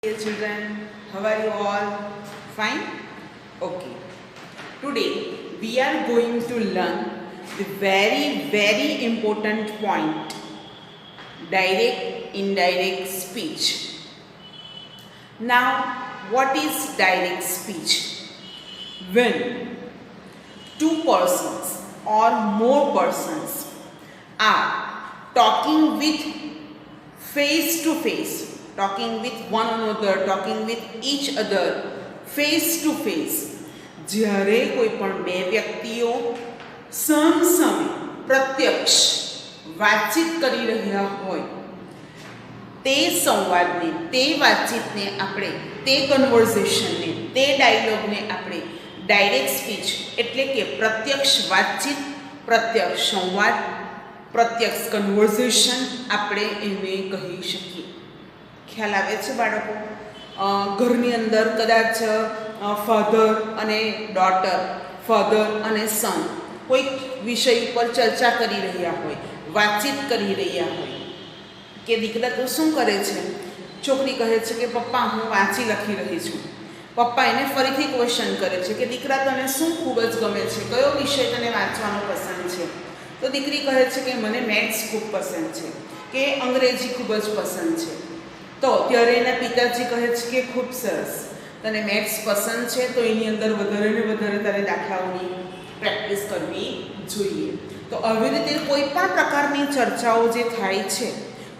Dear children, how are you all? Fine? Okay. Today we are going to learn the very important point, direct indirect speech. Now, what is direct speech? When two persons or more persons are talking with face to face, talking with one another, talking with each other, face to face, જ્યારે કોઈ પણ બે વ્યક્તિઓ સમસામે પ્રત્યક્ષ વાતચીત કરી રહ્યા હોય તે સંવાદને, તે વાતચીતને આપણે, તે કન્વર્ઝેશનને, તે ડાયલોગને આપણે ડાયરેક્ટ સ્પીચ એટલે કે પ્રત્યક્ષ વાતચીત, પ્રત્યક્ષ સંવાદ, પ્રત્યક્ષ કન્વર્ઝેશન આપણે એને કહી શકીએ. ખ્યાલ આવે છે બાળકો? ઘરની અંદર કદાચ ફાધર અને ડોટર, ફાધર અને સન કોઈક વિષય ઉપર ચર્ચા કરી રહ્યા હોય, વાતચીત કરી રહ્યા હોય કે દીકરા તો શું કરે છે? છોકરી કહે છે કે પપ્પા હું વાંચી લખી રહી છું. પપ્પા એને ફરીથી ક્વેશ્ચન કરે છે કે દીકરા તને શું ખૂબ જ ગમે છે, કયો વિષય તને વાંચવાનો પસંદ છે? તો દીકરી કહે છે કે મને મેથ્સ ખૂબ પસંદ છે કે અંગ્રેજી ખૂબ જ પસંદ છે. તો ત્યારે એના પિતાજી કહે છે કે ખૂબ સરસ, તને મેથ્સ પસંદ છે તો એની અંદર વધારે ને વધારે તારે દાખલાઓની પ્રેક્ટિસ કરવી જોઈએ. તો આવી રીતે કોઈ પણ પ્રકારની ચર્ચાઓ જે થાય છે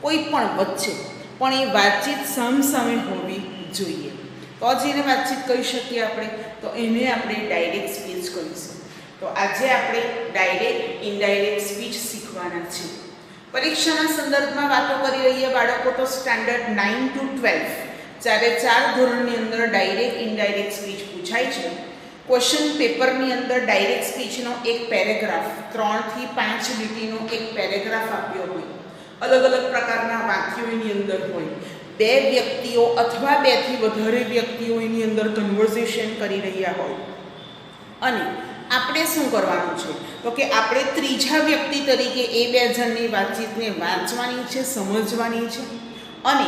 કોઈ પણ વચ્ચે, પણ એ વાતચીત સામસામે હોવી જોઈએ. તો જ એને વાતચીત કરી શકીએ આપણે. તો એને આપણે ડાયરેક્ટ સ્પીચ કહીશું. તો આજે આપણે ડાયરેક્ટ ઇનડાયરેક્ટ સ્પીચ શીખવાના છીએ. પરીક્ષાના સંદર્ભમાં વાતો કરી રહીએ બાળકો તો સ્ટાન્ડર્ડ 9 to 12 ચારે ચાર ધોરણની અંદર ડાયરેક્ટ ઇનડાયરેક્ટ સ્પીચ પૂછાય છે. ક્વેશ્ચન પેપરની અંદર ડાયરેક્ટ સ્પીચનો એક પેરેગ્રાફ, 3 થી 5 લીટીનો એક પેરેગ્રાફ આપ્યો હોય, અલગ અલગ પ્રકારના વાક્યો એની અંદર હોય, બે વ્યક્તિઓ અથવા બેથી વધારે વ્યક્તિઓ એની અંદર કન્વર્ઝેશન કરી રહ્યા હોય અને આપણે શું કરવાનું છે? તો કે આપણે ત્રીજા વ્યક્તિ તરીકે એ બે જણની વાતચીતને વાંચવાની છે, સમજવાની છે અને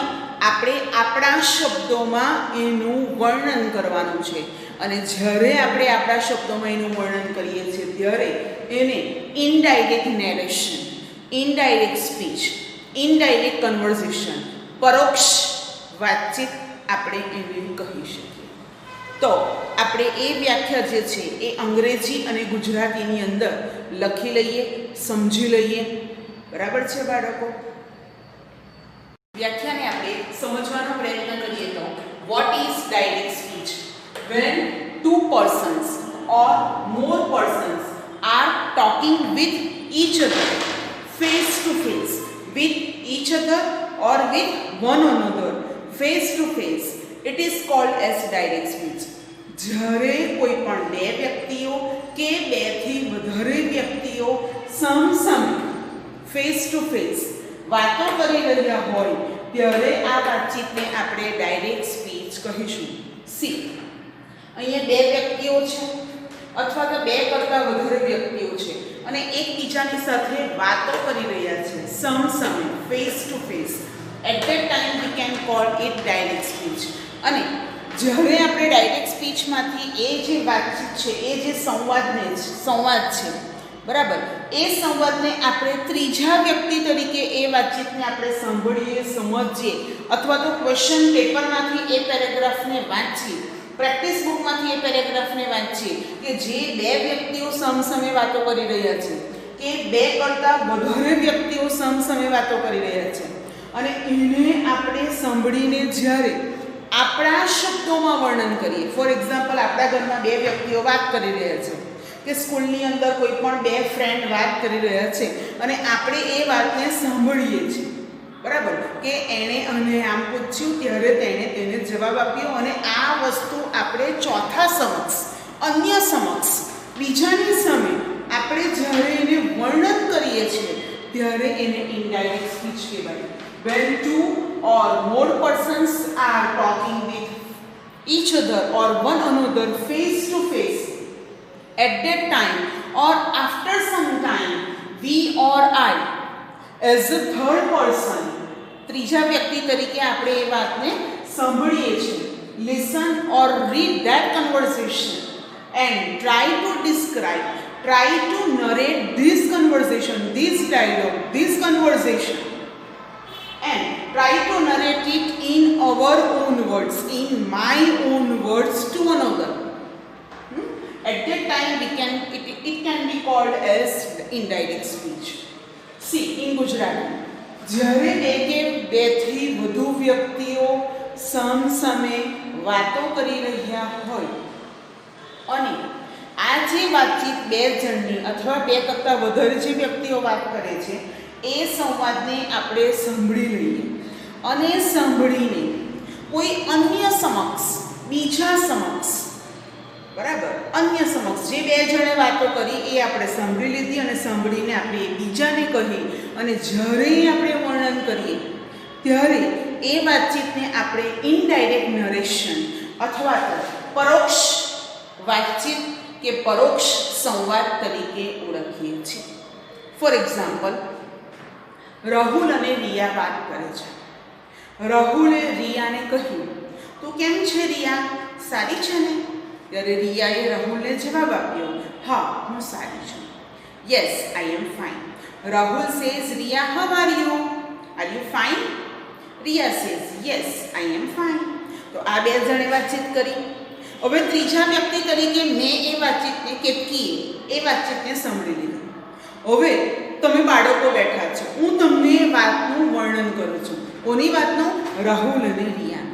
આપણે આપણા શબ્દોમાં એનું વર્ણન કરવાનું છે. અને જ્યારે આપણે આપણા શબ્દોમાં એનું વર્ણન કરીએ છીએ ત્યારે એને indirect narration, indirect speech, indirect conversion, પરોક્ષ વાતચીત આપણે એને કહી શકીએ. તો આપણે એ વ્યાખ્યા જે છે એ અંગ્રેજી અને ગુજરાતીની અંદર લખી લઈએ, સમજી લઈએ. બરાબર છે બાળકો? વ્યાખ્યાને આપણે સમજવાનો પ્રયત્ન કરીએ તો what is direct speech? When two persons or more persons are talking with each other, face to face, with each other or with one another, face to face, it is called as direct speech. જ્યારે કોઈ પણ બે વ્યક્તિઓ કે બેથી વધારે વ્યક્તિઓ સામસામે ફેસ ટુ ફેસ વાતો કરી રહ્યા હોય ત્યારે આ વાતચીતને આપણે ડાયરેક્ટ સ્પીચ કહીશું. સી, અહીંયા બે વ્યક્તિઓ છે અથવા તો બે કરતાં વધારે વ્યક્તિઓ છે અને એકબીજાની સાથે વાતો કરી રહ્યા છે સામસામે, face to face. At that time we can call it direct speech. અને જ્યારે આપણે ડાયરેક્ટ સ્પીચમાંથી એ જે વાતચીત છે, એ જે સંવાદ છે, બરાબર, એ સંવાદને આપણે ત્રીજા વ્યક્તિ તરીકે એ વાતચીતને આપણે સાંભળીએ, સમજીએ અથવા તો ક્વેશ્ચન પેપરમાંથી એ પેરેગ્રાફને વાંચીએ, પ્રેક્ટિસ બુકમાંથી એ પેરેગ્રાફને વાંચીએ કે જે બે વ્યક્તિઓ સામસામે વાતો કરી રહ્યા છે કે બે કરતાં વધારે વ્યક્તિઓ સામસામે વાતો કરી રહ્યા છે અને એને આપણે સાંભળીને જ્યારે આપણા શબ્દોમાં વર્ણન કરીએ. ફોર એક્ઝામ્પલ, આપણા ઘરમાં બે વ્યક્તિઓ વાત કરી રહ્યા છે કે સ્કૂલની અંદર કોઈ પણ બે ફ્રેન્ડ વાત કરી રહ્યા છે અને આપણે એ વાતને સાંભળીએ છીએ. બરાબર કે એણે અને આમ પૂછ્યું ત્યારે તેણે તેને જવાબ આપ્યો અને આ વસ્તુ આપણે ચોથા સમક્ષ, અન્ય સમક્ષ, બીજાની સામે આપણે જ્યારે એને વર્ણન કરીએ છીએ ત્યારે એને ઇનડાયરેક્ટ સ્પીચ કહેવાય. When two or more persons are talking with each other or one another face to face, at that time or after some time, we or I as a third person ત્રીજા વ્યક્તિ તરીકે આપણે એ વાતને સાંભળીએ છીએ, listen or read that conversation and try to describe, try to narrate this conversation, this dialogue, this conversation, and try to narrate it in our own words, in my own words to another. At that time it can be called as indirect speech. See, in Gujarati, જ્યારે બે થી વધુ વ્યક્તિઓ સમસામે વાતો કરી રહ્યા હોય અને આ જે વાતચીત બે જણની અથવા બે કરતાં વધારે જે વ્યક્તિઓ વાત કરે છે એ સંવાદને આપણે સાંભળી લઈએ અને સાંભળીને કોઈ અન્ય સમક્ષ, બીજા સમક્ષ, બરાબર, અન્ય સમક્ષ જે બે જણે વાતો કરી એ આપણે સાંભળી લીધી અને સાંભળીને આપણે બીજાને કહી અને જ્યારે આપણે વર્ણન કરીએ ત્યારે એ વાતચીતને આપણે ઇનડાયરેક્ટ નરેશન અથવા તો પરોક્ષ વાતચીત કે પરોક્ષ સંવાદ તરીકે ઓળખીએ છીએ. ફોર એક્ઝામ્પલ, રાહુલ અને રિયા વાત કરે છે. રાહુલે રિયાને કહ્યું, તું કેમ છે રિયા, સારી છે ને? ત્યારે રિયાએ રાહુલને જવાબ આપ્યો, હા, હું સારી છું. Yes, I am fine. Rahul says, Riya, how are you? Are you fine? Riya says, yes, I am fine. તો આ બે જણે વાતચીત કરી. હવે ત્રીજા વ્યક્તિ તરીકે મેં એ વાતચીતને કેતકીએ એ વાતચીતને સાંભળી લીધી. હવે તમે બાળકો બેઠા છો, હું તમને વાતનું વર્ણન કરું છું. કોની વાતનું? રાહુલ અને રિયા.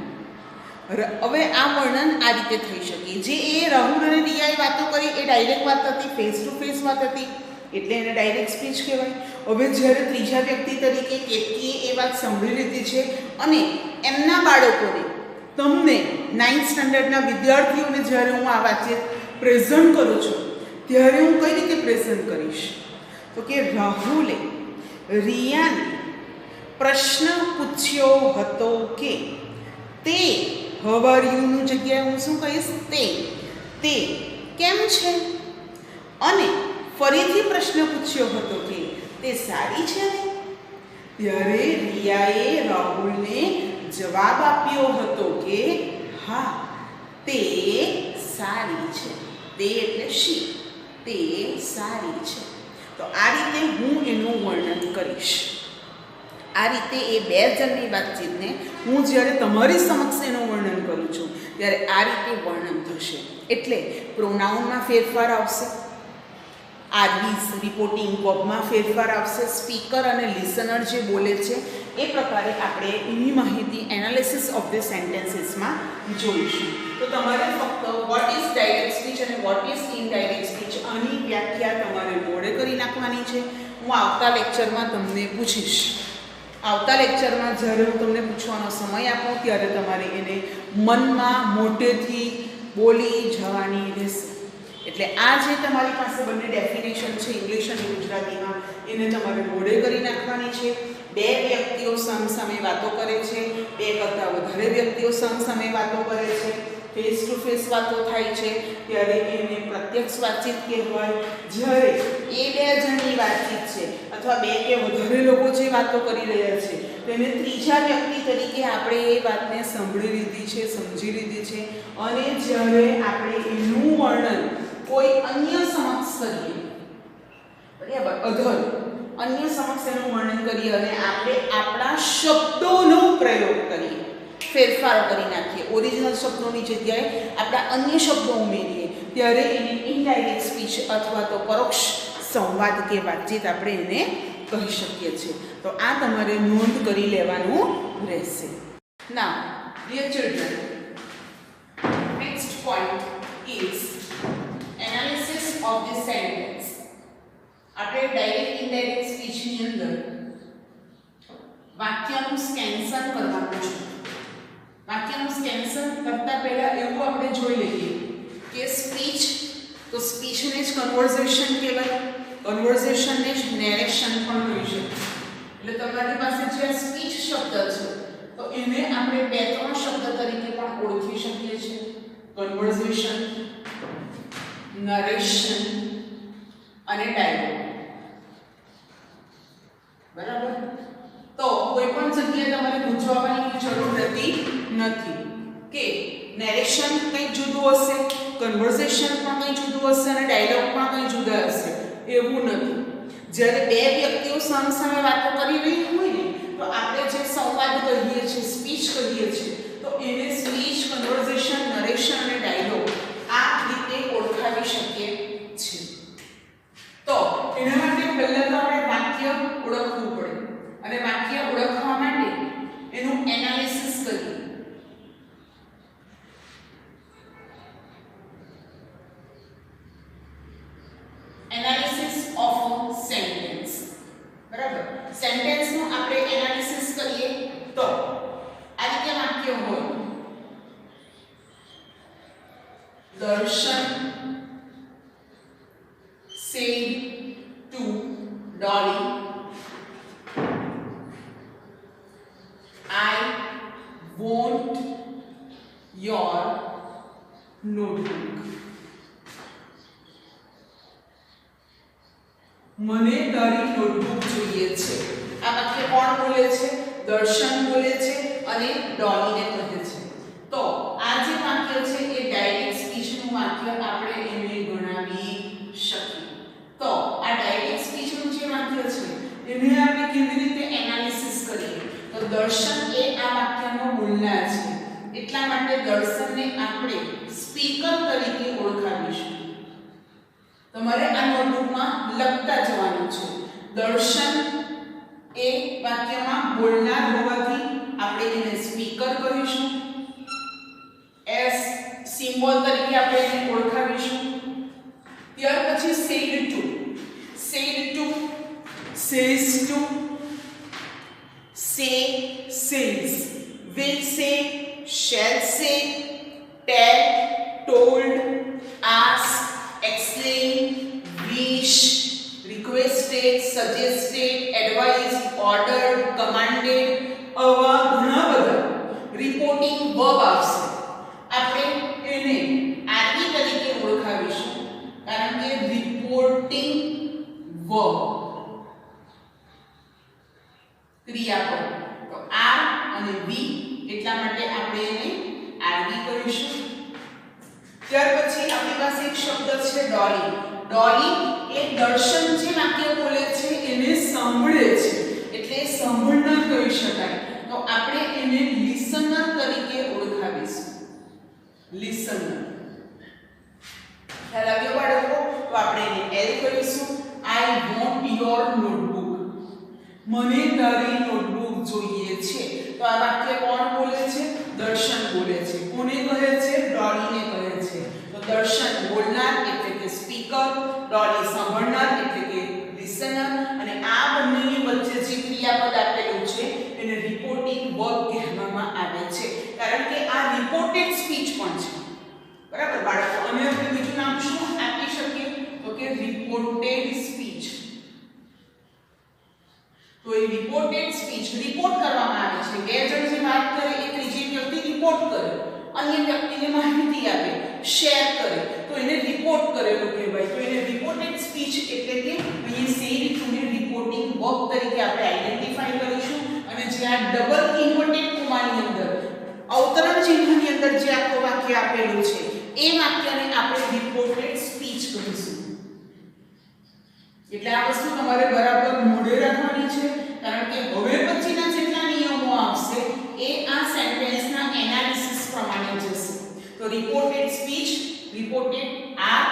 હવે આ વર્ણન આ રીતે થઈ શકે. જે એ રાહુલ અને રિયાએ વાતો કરી એ ડાયરેક્ટ વાત હતી, ફેસ ટુ ફેસ વાત હતી, એટલે એને ડાયરેક્ટ સ્પીચ કહેવાય. હવે જ્યારે ત્રીજા વ્યક્તિ તરીકે કેતકીએ એ વાત સાંભળી લીધી છે અને એમના બાળકોને, તમને 9th સ્ટાન્ડર્ડના વિદ્યાર્થીઓને જ્યારે હું આ વાતચીત પ્રેઝન્ટ કરું છું ત્યારે હું કઈ રીતે પ્રેઝન્ટ કરીશ? તો કે રાહુલે રિયાને પ્રશ્ન પૂછ્યો હતો કે તે, હાઉ આર યુની જગ્યાએ હું શું કહીશ? તે કેમ છે? અને ફરીથી પ્રશ્ન પૂછ્યો હતો કે તે સારી છે ને? ત્યારે રિયાએ રાહુલને જવાબ આપ્યો હતો કે હા, તે સારી છે. તે એટલે શી, તે સારી છે. તો આ રીતે હું એનું વર્ણન કરીશ. આ રીતે એ બે જણની વાતચીતને હું જ્યારે તમારી સમક્ષ એનું વર્ણન કરું છું ત્યારે આ રીતે વર્ણન થશે. એટલે પ્રોનાઉનમાં ફેરફાર આવશે, આરબીસ, રિપોર્ટિંગ, વર્બમાં ફેરફાર આવશે, સ્પીકર અને લિસનર જે બોલે છે એ પ્રકારે આપણે એની માહિતી એનાલિસિસ ઓફ ધ સેન્ટેન્સીસમાં જોઈશું. તો તમારે ફક્ત વોટ ઇઝ ડાયરેક્ટ સ્પીચ અને વોટ ઇઝ ઇનડાયરેક્ટ સ્પીચ આની વ્યાખ્યા તમારે મોડે કરી નાખવાની છે. હું આવતા લેક્ચરમાં તમને પૂછીશ. આવતા લેક્ચરમાં જ્યારે હું તમને પૂછવાનો સમય આપું ત્યારે તમારે એને મનમાં મોટેથી બોલી જવાની રહેશે. એટલે આ જે તમારી પાસે બંને ડેફિનેશન છે ઇંગ્લિશ અને ગુજરાતીમાં, એને તમારે મોડે કરી નાખવાની છે. બે વ્યક્તિઓ સામસામે વાતો કરે છે, બે કરતાં વધારે વ્યક્તિઓ સામસામે વાતો કરે છે, ફેસ ટુ ફેસ વાતો થાય છે ત્યારે એને પ્રત્યક્ષ વાતચીત કહેવાય. જ્યારે એ બે જણની વાતચીત છે અથવા બે કે વધારે લોકો જે વાતો કરી રહ્યા છે તેને ત્રીજા વ્યક્તિ તરીકે આપણે એ વાતને સાંભળી લીધી છે, સમજી લીધી છે અને જ્યારે આપણે એનું વર્ણન કોઈ અન્ય સમક્ષ કરીએ, બરાબર, અન્ય સમક્ષ એનું વર્ણન કરીએ અને આપણે આપણા શબ્દોનો પ્રયોગ કરીએ, ફેરફાર કરી નાખીએ, ઓરિજિનલ શબ્દોની જગ્યાએ આપણા અન્ય શબ્દો ઉમેરીએ ત્યારે એને ઇનડાયરેક્ટ સ્પીચ અથવા તો પરોક્ષ સંવાદ કે વાતચીત આપણે એને કહી શકીએ છીએ. તો આ તમારે નોંધ કરી લેવાનું રહેશે. Now dear children, next point is analysis of the sentence. આપણે ડાયરેક્ટ ઇનડાયરેક્ટ સ્પીચની અંદર વાક્યનું સ્કેન્સન કરવાનું છે. વાક્યનું સ્કેન્સન કરતા પહેલા એવું આપણે જોઈ લઈએ કે સ્પીચ, તો સ્પીચને જ કન્વર્ઝેશન કહેવાય, કન્વર્ઝેશનને જ નેરેશન પણ કહી શકીએ. એટલે તમારી પાસે જે સ્પીચ શબ્દ છે તો એને આપણે બે ત્રણ શબ્દ તરીકે પણ ઓળખી શકીએ છીએ. કન્વર્ઝેશન, નરેશન અને ડાયલોગ. બરાબર? તો કોઈ પણ જગ્યાએ તમારે પૂછવાની જરૂર નથી. જુદું હશે, કન્વર્સેશન પણ કંઈ જુદું હશે અને ડાયલોગ પણ કંઈ જુદા હશે, એવું નથી. જ્યારે બે વ્યક્તિઓ સામસામે વાતો કરી રહી હોય ને તો આપણે જે સંવાદ કહીએ છીએ, સ્પીચ કહીએ છીએ, તો એને સ્પીચ, કન્વર્સેશન, નરેશન અને ડાયલોગ આ રીતે ઓળખાવી શકીએ છીએ. તો એના માટે પહેલા તો આપણે વાક્ય ઓળખવું પડે અને વાક્ય ઓળખવા માટે એનું એનાલિસિસ કરીએ. Analysis of sentence. બરાબર, સેન્ટેન્સ નું આપણે એનાલિસિસ કરીએ તો આ રીતે વાક્ય હોય: દર્શન said to Dolly, I want your notebook. મને તારી નોટબુક જોઈએ છે. આ વાક્ય કોણ બોલે છે? દર્શન બોલે છે અને ડોલીને કહે છે. તો આ જે વાક્ય છે એ ડાયરેક્ટ સ્પીચનું વાક્ય આપણે એને ગણાવી શકીએ. તો આ ડાયરેક્ટ સ્પીચનું જે વાક્ય છે એને આપણે કેવી રીતે એનાલિસિસ કરીએ? તો દર્શન એ આ વાક્યનો બોલનાર છે, એટલા માટે દર્શનને આપણે સ્પીકર તરીકે ઓળખાવીશું. તમારે આ નોટબુકમાં લખતા જવાનું છે. દર્શન એ વાક્યમાં બોલનાર હોવાથી આપણે એને સ્પીકર કહીશું. એસ સિમ્બોલ તરીકે આપણે એને ઓળખાવીશું. ત્યાર પછી said to, says to, say, says, will say, shall say, tell, told, ask, explain, wish, requested, suggested, advised, ordered, commanded, આવા ઘણા બધા રિપોર્ટિંગ વર્બ આવશે. આપણે એને આરવી તરીકે ઓળખાવીશું કારણ કે રિપોર્ટિંગ વર્બ ક્રિયાપદ. તો આર અને વી એટલા માટે આપણે એને આરવી કહીશું. ત્યાર પછી આપણી પાસે એક શબ્દ છે ડોલી. ડોલી એ દર્શન જે વાક્ય બોલે છે એને સાંભળે છે એટલે સાંભળનાર કહી શકાય. તો આપણે એને લિસનર તરીકે ઓળખાવીશું. લિસનર. ખ્યાલ આવ્યો બાળકો? તો આપણે એને એલ કહીશું. આઈ વોન્ટ યોર નોટબુક. મને તારી નોટબુક જોઈએ છે. તો આ વાક્ય કોણ બોલે છે? દર્શન બોલે છે. કોને કહે છે? ડોલીને કહે છે. તો દર્શન બોલનાર એટલે કે સ્પીકર, ડોલી સાંભળનાર એટલે કે લિસનર, અને આ બંનેની વચ્ચે જે ક્રિયાપદ આપેલું છે એને રિપોર્ટિંગ વર્બ કહેવામાં આવે છે કારણ કે આ રિપોર્ટેડ સ્પીચ પણ છે. બરાબર બાળકો? અને આપણે બીજું નામ શું આપી શકીએ? તો કે રિપોર્ટેડ સ્પીચ. તો એ રિપોર્ટેડ સ્પીચ રિપોર્ટ કરવામાં આવે છે. બે જણ જે વાત કરે એ ત્રીજી વ્યક્તિ રિપોર્ટ કરે, અન્ય વ્યક્તિને માહિતી આપે, શેર કરે, તો એને રિપોર્ટ કરેલું કહેવાય. તો એને રિપોર્ટેડ સ્પીચ એટલે કે અહીં સેડ ટુ ને રિપોર્ટિંગ વર્બ તરીકે આપણે આઈડેન્ટિફાઈ કરીશું. અને જે આ ડબલ ઇન્વર્ટેડ કોમાની અંદર અવતરણ ચિહ્નની અંદર જે આખો વાક્ય આપેલું છે એ વાક્યને આપણે રિપોર્ટેડ સ્પીચ કહીશું. એટલે આ વસ્તુ તમારે બરાબર મોઢે રાખવાની છે કારણ કે હવે પછીના જેટલા નિયમો આવશે એ આ સેન્ટેન્સના એનાલિસિસ પ્રમાણે જશે. તો રિપોર્ટેડ સ્પીચ, રિપોર્ટેડ આર,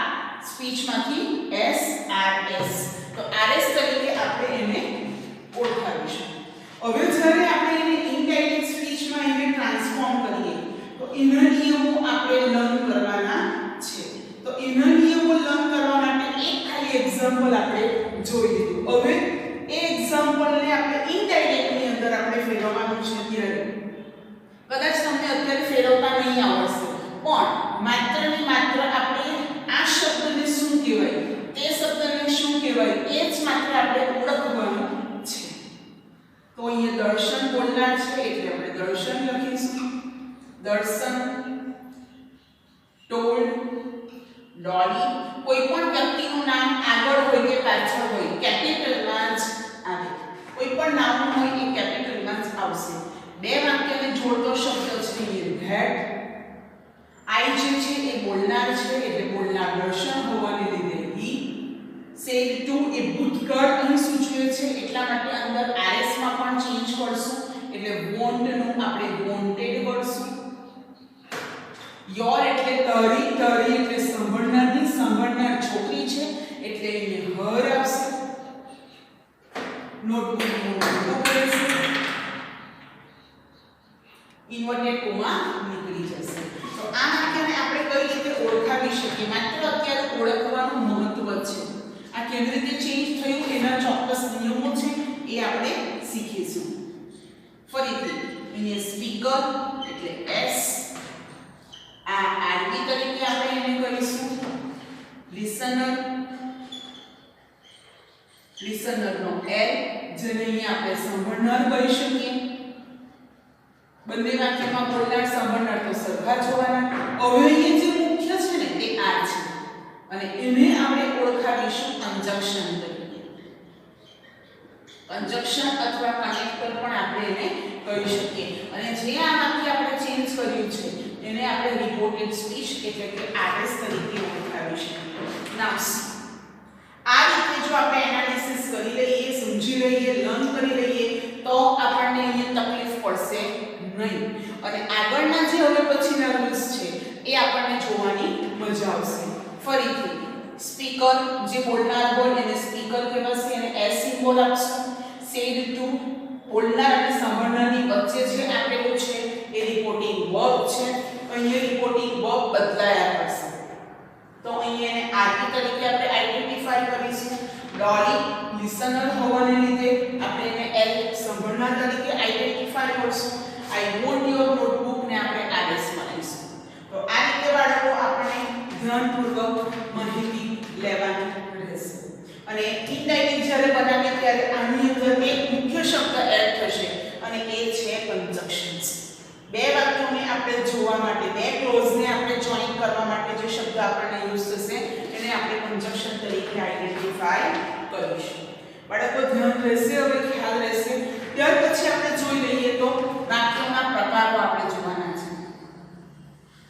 સ્પીચમાંથી એસ આર એસ. તો આર એસ તરીકે આપણે એને ઓળખાવીશું. હવે જ્યારે આપણે એને ઇનડાયરેક્ટ સ્પીચમાં એને ટ્રાન્સફોર્મ કરીએ તો એના નિયમો આપણે લર્ન કરવાના છે. તો એના નિયમો લર્ન કરવા માટે એક ખાલી એક્ઝામ્પલ આપણે જોઈ લીધું. હવે એ એક્ઝામ્પલને આપણે ઇનડાયરેક્ટની અંદર આપણે ફેરવવાનું છે. ત્યારે કદાચ તમને અત્યારે ફેરવતા નહીં આવડશે પણ માત્ર ને માત્ર આપણે આ શબ્દને શું કહેવાય, તે શબ્દને શું કહેવાય એ જ માત્ર આપણે ઓળખવાનું છે. તો અહીંયા દર્શન બોલનાર છે એટલે આપણે દર્શન લખીશું. દર્શન, ટોલ્ડ, ડોલી. કોઈ પણ વ્યક્તિનું નામ આગળ હોય કે પાછળ હોય કેપિટલમાં જ આવે. કોઈ પણ નામ હોય એ કેપિટલમાં જ આવશે. બે વાક્યને જોડતો શબ્દ છે ધેટ. I જે છે એ બોલનાર છે એટલે બોલનાર દર્શન હોવાને લીધે he said to એ ભૂતકાળ અહીં સૂચવે છે એટલા માટે અંદર rs માં પણ ચેન્જ કરશું એટલે want નું આપણે wanted કરશું your એટલે તારી તારી એટલે સાંભળનારની સાંભળનાર છોકરી છે એટલે અહીંયા her આવશે નોટબુક નોટબુક રહેશે ઇન્વર્ટેડ કોમા નીકળી જશે તો આ વાક્યને આપણે કઈ રીતે ઓળખાવી શકીએ માત્ર અત્યારે ઓળખવાનું મહત્વ છે આ કેવી રીતે ચેન્જ થયું એના ચોક્કસ નિયમો છે એ આપણે શીખીશું ફરીથી અહીંયા સ્પીકર એટલે s આ આરબી તરીકે આપણે એને કહીશું લિસનર લિસનર નો l જેને અહીંયા આપણે સાંભળનાર કહી શકીએ બંને વાક્યમાં બોલનાર સાંભળનાર તો સરખા જ હોવાના હવે અહીંયા જે મુખ્ય છે ને તે આ છે અને એને આપણે ઓળખાવીશું કંજક્શન તરીકે કંજક્શન અથવા કનેક્ટર પણ આપણે એને કહી શકીએ અને જે આ વાક્ય આપણે ચેન્જ કર્યું છે એને આપણે રિપોર્ટેડ સ્પીચ એટલે કે RS તરીકે ઓળખાવી શકીએ નાઉ આ રીતે જો આપણે એનાલિસિસ કરી લઈએ સમજી લઈએ લર્ન કરી લઈએ તો આપણને અહીંયા તકલીફ પડશે નહીં અને આગળના જે હવે પછીના રૂલ્સ છે એ આપણને જોવાની મજા આવશે ફરીથી સ્પીકર જે બોલનાર હોય એને સ્પીકર કહેવાશે અને s સિમ્બોલ આપશું સેડ ટુ બોલનાર અને સાંભળનારની વચ્ચે જે આપેલું છે એ રિપોર્ટિંગ વર્બ છે અહીંયા રિપોર્ટિંગ વર્બ બદલાયા કરશે તો અહીંયા એને આરટી તરીકે આપણે આઈડેન્ટિફાઈ કરીશું ડોલી લિસનર હોવાને લીધે આપણે એને એલ સાંભળનાર તરીકે આઈડેન્ટિફાઈ કરશું આઈ વોન્ટ યોર નોટબુક ને આપણે આરએસ બનાવીશું તો આ રીતે બાળકો આપણે ધ્યાનપૂર્વક માહિતી લેવાની રહેશે અને ઇનડાયરેક્ટ જ્યારે બનાવીએ ત્યારે આની અંદર એક મુખ્ય શબ્દ એડ થશે અને એ છે કંજક્શન્સ બે વાક્યોને આપણે જોવા માટે બે ક્લોઝને આપણે જોઈન કરવા માટે જે શબ્દ આપણને યુઝ થશે એને આપણે કંજક્શન તરીકે આઈડેન્ટિફાઈ કરીશું બાળકો ધ્યાન રહેશે હવે ખ્યાલ રહેશે ત્યાર પછી આપણે જોઈ લઈએ તો વાક્યોના પ્રકારો આપણે જોવાના છે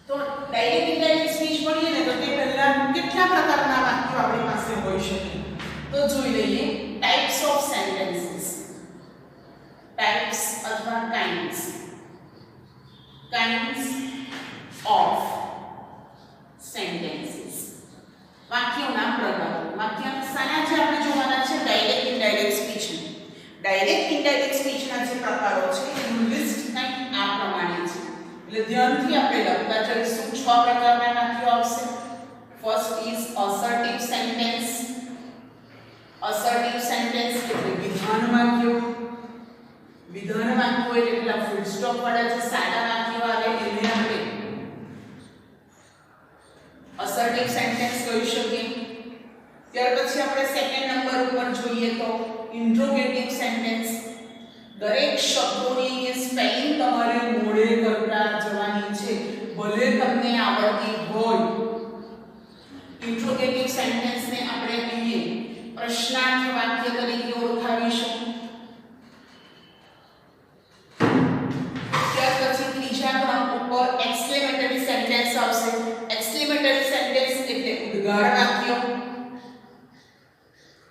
તો ડાયરેક્ટ ઇનડાયરેક્ટ સ્પીચ ભણીએ ને તો તે પહેલા કેટલા પ્રકારના વાક્યો આપણી પાસે હોઈ શકે તો જોઈ લઈએ ટાઇપ્સ ઓફ સેન્ટેન્સીસ ટાઇપ્સ અથવા કાઇન્ડ્સ of sentences વાક્યોના પ્રકારો વાક્ય સાના જે આપણે જોવાના છે direct indirect speech direct indirect સ્પીચના જે પ્રકારો છે એનું લિસ્ટ કંઈક આ પ્રમાણે છે એટલે ધ્યાનથી આપણે લખતા જઈશું 6 પ્રકારના વાક્યો આવશે ફર્સ્ટ ઇઝ assertive sentence એટલે વિધાન વાક્યો એટલે પેલા ફૂલ સ્ટોપ વાળા જે સાદા વાક્યો આવે એને આપણે assertive sentence કહી શકીએ ત્યાર પછી આપણે સેકન્ડ નંબર ઉપર જોઈએ તો interrogative sentence દરેક શબ્દોની સ્પેલિંગ તમારે મોડે કરતા જવાની છે ભલે તમને આવડતી હોય interrogative sentence ને આપણે અહીંયા પ્રશ્નાર્થ વાક્ય તરીકે ઓળખાવીશું exclamatory sentence આવશે exclamatory sentence એટલે ઉદ્ગાર વાક્ય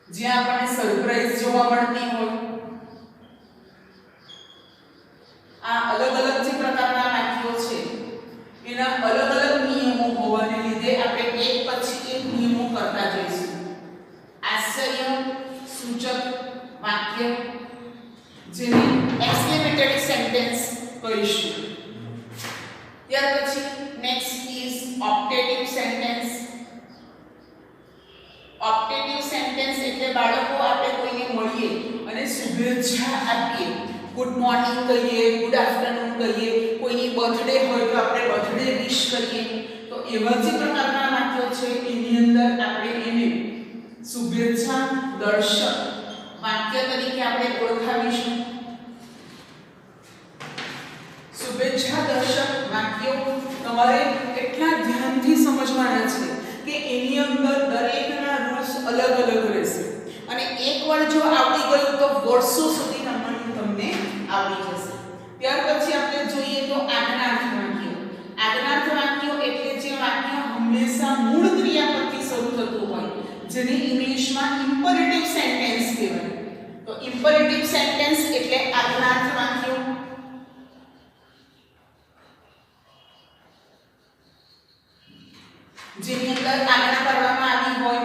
જ્યાં આપણને સરપ્રાઈઝ જોવા મળતી હોય આ અલગ અલગ જે પ્રકારના વાક્યો છે એના અલગ અલગ નિયમો હોવાને લીધે આપણે એક પછી એક નિયમો કરતા જઈશું આશ્ચર્ય સૂચક વાક્ય જેને exclamatory sentence કહીશું ત્યાર પછી નેક્સ્ટ ઇઝ ઓપ્ટેટિવ સેન્ટેન્સ એટલે બાળકો આપણે કોઈને મળીએ અને શુભેચ્છા આપીએ ગુડ મોર્નિંગ કહીએ ગુડ આફ્ટરનૂન કહીએ કોઈની બર્થડે હોય તો આપણે બર્થડે વિશ કરીએ તો એવા જે પ્રકારના વાક્યો છે એની અંદર આપણે એને શુભેચ્છા દર્શક વાક્ય તરીકે આપણે ઓળખાવીશું શુભેચ્છા દર્શક વાક્યો તમારે એટલા ધ્યાનથી સમજવાના છે કે એની અંદર દરેકના રૂલ્સ અલગ અલગ રહેશે અને એકવાર જો આવડી ગયું તો વર્ષો સુધી તમને આવડી જશે ત્યાર પછી આપણે જોઈએ તો આજ્ઞાર્થ વાક્યો આજ્ઞાર્થ વાક્યો એટલે જે વાક્ય હંમેશા મૂળ ક્રિયાપદથી શરૂ થતું હોય, જેને ઇંગ્લિશમાં ઇમ્પરેટિવ સેન્ટેન્સ કહેવાય. તો ઇમ્પરેટિવ સેન્ટેન્સ એટલે આજ્ઞાર્થ વાક્યો. જેની અંદર આજ્ઞા કરવામાં આવી હોય.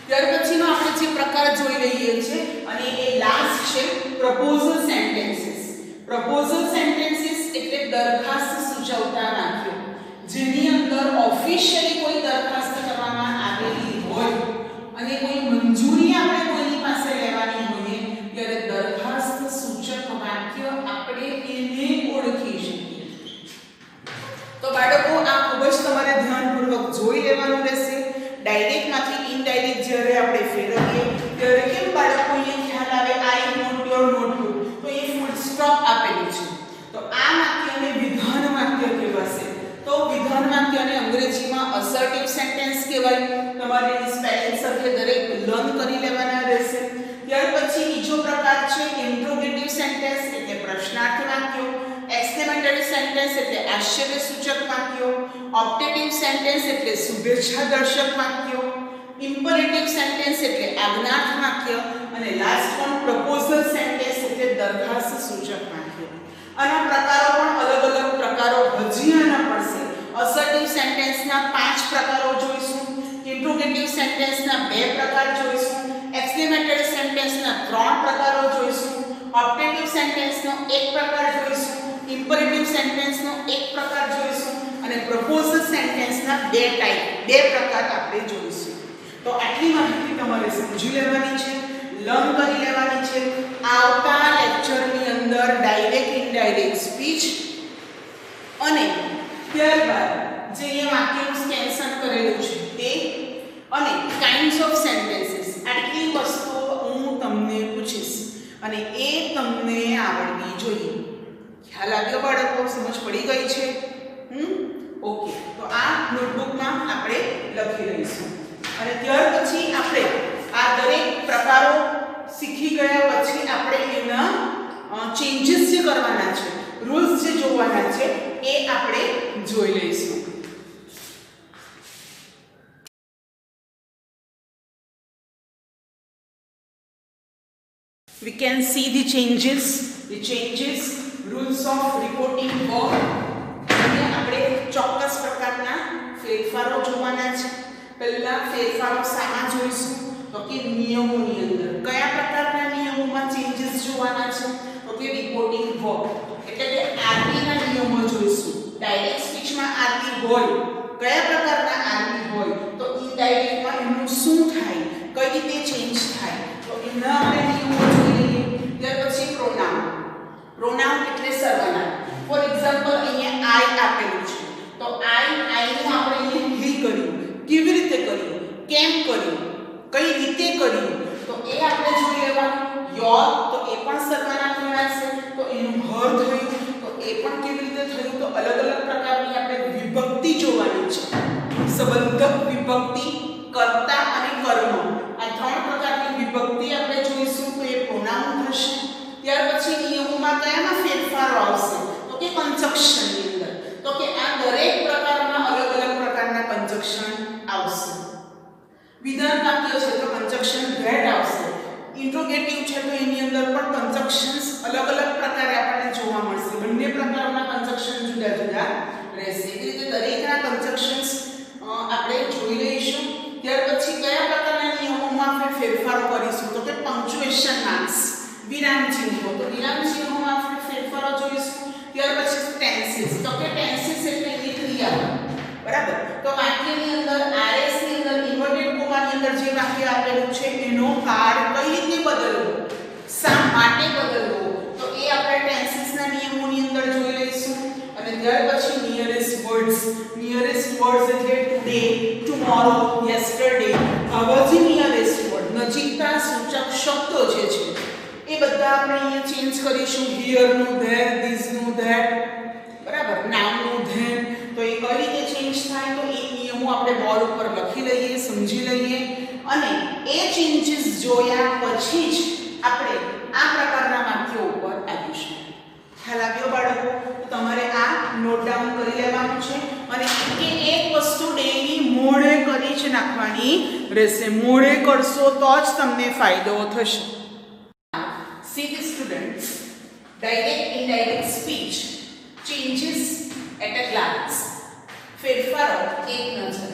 ત્યાર પછીનો આપણે જે પ્રકાર જોઈ લઈએ છીએ અને એ લાસ્ટ છે પ્રપોઝલ સેન્ટેન્સીસ. પ્રપોઝલ સેન્ટેન્સીસ એટલે દરખાસ્ત સૂચવતા વાક્યો, જેની અંદર ઓફિશિયલી કોઈ દરખાસ્ત કરવામાં આવેલી હોય અને કોઈ મંજૂરી આપણે કોઈની પાસે લેવાની હોય ત્યારે દરખાસ્ત સૂચક વાક્ય આપણે એને ઓળખી શકીએ. તો બાળકો આ ખૂબ જ તમારે ધ્યાનપૂર્વક જોઈ લેવાનું રહેશે. ડાયરેક્ટમાંથી ઇનડાયરેક્ટ જ્યારે આપણે ફેરવીએ ત્યારે કેમ બાળકો અહીંયા ખ્યાલ આવે આઈ નોટ યોર નોટબુક, તો એ ફૂલ સ્ટોપ આપેલું છે. તો આ વાક્યને વિધાન વાક્ય કહેવાશે. તો વિધાન વાક્યને અંગ્રેજીમાં અસર્ટિવ સેન્ટેન્સ કહેવાય. તમારે સ્પેલિંગ સાથે દરેક લર્ન કરી લેવાના રહેશે. ત્યાર પછી બીજો પ્રકાર છે ઇન્ટ્રોગેટિવ સેન્ટેન્સ એટલે પ્રશ્નાર્થ વાક્યો. એક્સક્લેમેટરી સેન્ટેન્સ એટલે આશ્ચર્યસૂચક વાક્યો. ઓપ્ટેટિવ સેન્ટેન્સ એટલે શુભેચ્છા દર્શક વાક્યો. ઇમ્પરેટિવ સેન્ટેન્સ એટલે આજ્ઞાર્થ વાક્ય અને લાસ્ટ વન પ્રપોઝલ સેન્ટેન્સ એટલે દરખાસ્ત સૂચક વાક્ય. આના પ્રકારો પણ અલગ અલગ પ્રકારો હજી આના પડશે. અસર્ટિવ સેન્ટેન્સના 5 પ્રકારો જોઈશું. ઇન્ટ્રોગેટિવ સેન્ટેન્સના 2 પ્રકાર જોઈશું. એક્સક્લેમેટરી સેન્ટેન્સના 3 પ્રકારો જોઈશું. ઓપ્ટેટિવ સેન્ટેન્સનો 1 પ્રકાર જોઈશું. ઇમ્પરેટિવ સેન્ટેન્સનો 1 પ્રકાર જોઈશું અને પ્રપોઝલ સેન્ટેન્સના 2 પ્રકાર આપણે જોઈશું. તો આટલી માહિતી તમારે સમજી લેવાની છે, લર્ન કરી લેવાની છે. આવતા લેક્ચરની અંદર ડાયરેક્ટ ઇનડાયરેક્ટ સ્પીચ અને ત્યારબાદ જે અહીંયા વાક્યનું સ્કેન્સન કરેલું છે તે અને કાઇન્ડ્સ ઓફ સેન્ટેન્સીસ, આટલી વસ્તુઓ હું તમને પૂછીશ અને એ તમને આવડવી જોઈએ. ખ્યાલ આવ્યો બાળકો? સમજ પડી ગઈ છે? ઓકે. તો આ નોટબુકમાં આપણે લખી લઈશું અને ત્યાર પછી આપણે આ દરેક પ્રકારો શીખી ગયા પછી આપણે એના ચેન્જીસ જે કરવાના છે, રૂલ્સ જે જોવાના છે એ આપણે જોઈ લઈશું. We can see the changes, rules of reporting work. આપણે ચોક્કસ પ્રકારના ફેરફારો જોવાના છે. પહેલા ફેરફારો શામાં જોઈશું? તો કે નિયમોની અંદર. કયા પ્રકારના નિયમોમાં ચેન્જીસ જોવાના છે? તો કે રિપોર્ટિંગ વર્ક એટલે કે આરબી ના નિયમો જોઈશું. ડાયરેક્ટ સ્પીચમાં આરબી હોય, કયા પ્રકારના આરબી હોય, તો ઇનડાયરેક્ટમાં એનું શું થાય, કઈ રીતે ચેન્જ થાય, તો એના આપણે નિયમો જોઈ લઈએ. ત્યાર પછી પ્રોનાઉન એટલે સર્વનામ. ફોર એક્ઝામ્પલ અહીંયા આઈ આપેલું છે તો આઈનું આપણે અહીંયા હી કર્યું. કેવી રીતે કર્યું, કેમ કર્યું, કઈ રીતે કર્યું, તો એ આપણે જોઈ લેવાનું. યોર તો એ પણ સર્વનામ ગણાશે, તો એનું હર થયું, તો એ પણ કેવી રીતે થયું, તો અલગ અલગ પ્રકારની આપણે વિભક્તિ જોવાની છે. સંબંધક વિભક્તિ, કર્તા અને કર્મ, આ 3 પ્રકારની વિભક્તિ આપણે જોઈશું. તો એ પ્રોનાઉન થશે. ત્યાર પછી નિયમોમાં કયામાં ફેરફારો આવશે? તો કે કન્જક્શનની અંદર. તો કે આ દરેક પ્રકારના અલગ અલગ પ્રકારના કન્જક્શન આવશે. વિધાન વાક્ય છે તો કન્જક્શન ધેટ આવશે. ઇન્ટ્રોગેટિવ છે તો એની અંદર પણ કન્જક્શન્સ અલગ અલગ પ્રકારે આપણને જોવા મળશે. બંને પ્રકારના કન્જક્શન જુદા જુદા રહેશે. એ રીતે દરેકના કન્જક્શન્સ આપણે જોઈ લઈશું. ત્યાર પછી કયા પ્રકારના નિયમોમાં આપણે ફેરફારો કરીશું? તો કે પંક્ચ્યુએશન માર્ક્સ, વિરામ ચિહ્નો. તો વિરામ ચિહ્નોમાં આપણે ફેરફારો જોઈશું. ત્યાર પછી ટેન્સીસ. તો કે ટેન્સીસ એટલે એની ક્રિયા. બરાબર? તો વાક્યની અંદર આરએસ ની અંદર ઇન્વર્ટેડ કોમાની અંદર જે વાક્ય આપેલું છે એનો કાળ કઈ રીતે બદલવો, શા માટે બદલવો, તો એ આપણે ટેન્સીસના નિયમોની અંદર જોઈ લઈશું. અને ત્યાર પછી નિયરેસ્ટ વર્ડ્સ એટલે ટુડે, ટુમોરો, યસ્ટરડે, આવા જે નિયરેસ્ટ વર્ડ નજીકતા સૂચક શબ્દો જે છે એ બધા આપણે અહીંયા ચેન્જ કરીશું. હિયર નું ધેર, ધીસ નું ધેટ, બરાબર, નાઉ નું ધેન. તો એ કઈ રીતે ચેન્જ થાય તો એ નિયમો આપણે બોર્ડ ઉપર લખી લઈએ, સમજી લઈએ અને એ ચેન્જીસ જોયા પછી જ આપણે આ પ્રકારના વાક્યો ઉપર આવીશું. ખ્યાલ આવ્યો બાળકો? તો તમારે આ નોટ નોટ ડાઉન કરી લેવાનું છે અને એક વસ્તુ ડેલી મોડે કરી જ નાખવાની રહેશે. મોડે કરશો તો જ તમને ફાયદો થશે. See the students, direct indirect speech changes at a glance. ફેરફારો એક નજરે.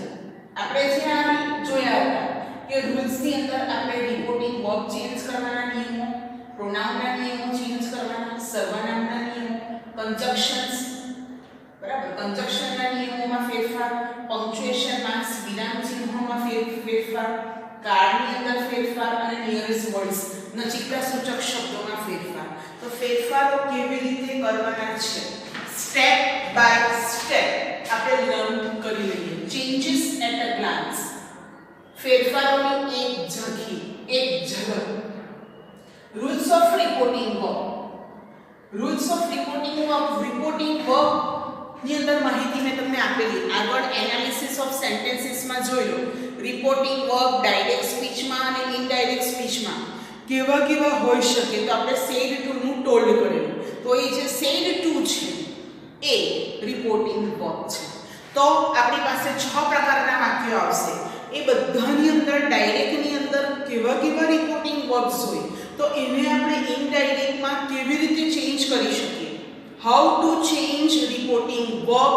આપણે જ્યાં જોયા હતા કે રૂલ્સની અંદર આપણે રિપોર્ટિંગ વર્બ ચેન્જ કરવાના નિયમો, પ્રોનાઉનના નિયમો ચેન્જ કરવાના, સર્વનામના નિયમો, કંજક્શન્સ, બરાબર, કંજક્શનના નિયમોમાં ફેરફાર, પંક્ચ્યુએશન માર્ક્સ વિરામ ચિહ્નોમાં ફેરફાર, કાર્ડની અંદર ફેરફાર અને નિયરેસ્ટ વર્ડ્સ નજીકના સૂચક શબ્દોમાં ફેરફાર. તો ફેરફારો કેવી રીતે કરવાના છે સ્ટેપ બાય સ્ટેપ આપણે લર્ન કરી લઈએ. ચેન્જીસ એટ અ ગ્લાન્સ, ફેરફારોની એક ઝાંખી, એક ઝલક. Rules of reporting verb, rules of reporting verb, reporting verb ની અંદર માહિતી મેં તમને આપેલી. આગળ એનાલિસિસ ઓફ સેન્ટેન્સીસમાં જોઈ લો. રિપોર્ટિંગ વર્બ ડાયરેક્ટ સ્પીચમાં અને ઇનડાયરેક્ટ સ્પીચમાં કેવા કેવા હોઈ શકે. તો આપણે સેડ ટુ નું ટોલ્ડ કરેલું. તો એ જે સેડ ટુ છે એ રિપોર્ટિંગ વર્બ છે. તો આપણી પાસે 6 પ્રકારના વાક્યો આવશે. એ બધાની અંદર ડાયરેક્ટની અંદર કેવા કેવા રિપોર્ટિંગ વર્બ્સ હોય તો એને આપણે ઇનડાયરેક્ટમાં કેવી રીતે ચેન્જ કરી શકીએ. How to change reporting verb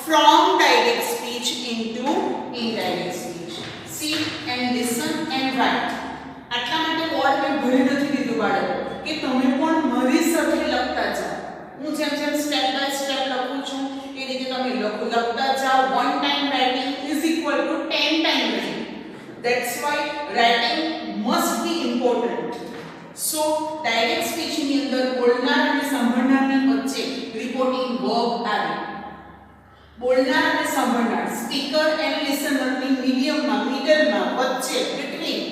from direct speech into indirect speech. Sit and listen and write. આટલા માટે બોર્ડ મેં ભરી નથી દીધું બાળકો કે તમે પણ મારી સાથે લખતા જાઓ. હું જેમ જેમ સ્ટેપ બાય સ્ટેપ લખું છું એ રીતે તમે લખતા જાઓ. 1 time writing is equal to 10 time reading. That's why writing must be important. So direct speech ની અંદર બોલનાર અને સાંભળનારની વચ્ચે રિપોર્ટિંગ વર્બ આવે. બોલનાર અને સાંભળનાર, સ્પીકર એન્ડ લિસનરની મીડિયમમાં, મિડલમાં, વચ્ચે, બિટવીન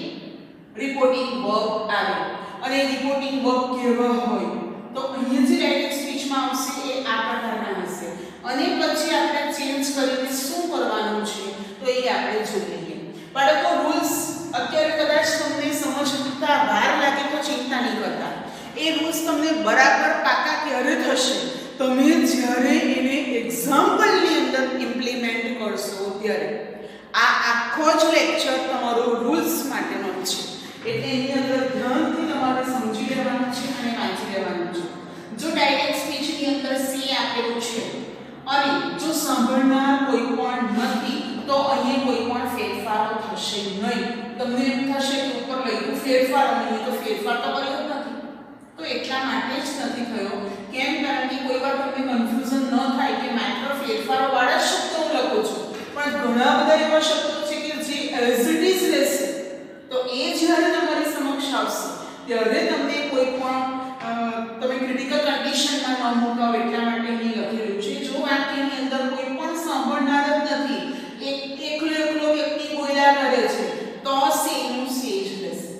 રિપોર્ટિંગ વર્બ આવે. અને રિપોર્ટિંગ વર્બ કેવા હોય તો અહીંયા જે ડાયરેક્ટ સ્પીચમાં આવશે એ આ પ્રકારના હશે. અને પછી આપણે ચેન્જ કરીને શું કરવાનું છે તો એ આપણે જોઈ લઈએ. બાળકો રૂલ્સ અત્યારે કદાચ તમને સમજતા વાર લાગે તો ચિંતા નહીં કરતા. એ રૂલ્સ તમને બરાબર પાકા ક્યારે થશે તમે જ્યારે એને એક્ઝામ્પલની અંદર ઇમ્પ્લિમેન્ટ કરશો ત્યારે. આ આખો જ લેક્ચર તમારો રૂલ્સ માટેનો છે. એટલે એની અંદર ધ્યાનથી તમારે સમજી લેવાનું છે અને વાંચી લેવાનું છે. જો ડાયરેક્ટ સ્પીચની અંદર સી આપેલું છે અને જો સાંભળનાર કોઈ પણ નથી તો અહીં કોઈ પણ ફેરફારો થશે નહીં. તમને એમ થશે કે ઉપર લખ્યું ફેરફાર અને તો ફેરફાર તો કર્યો નથી. તો એટલા માટે જ નથી થયો. કેમ? કારણ કે કોઈ વાર તમને કન્ફ્યુઝન ન થાય કે માત્ર ફેરફારો વાળા શબ્દો હું લખું છું પણ ઘણા બધા એવા શબ્દો છે કે જે એઝ ઇટ ઇઝ રહેશે. તો એ જ્યારે તમારી સમક્ષ આવશે ત્યારે તમને કોઈ પણ તમે ક્રિટિકલ કન્ડિશનમાં ન મુકાવ એટલા માટે અહીં લખેલું છે. જો વાક્યની અંદર કોઈ પણ સાંભળનાર જ નથી, એકલો વ્યક્તિ બોલ્યા કરે છે તો સેનું સેજ રહેશે.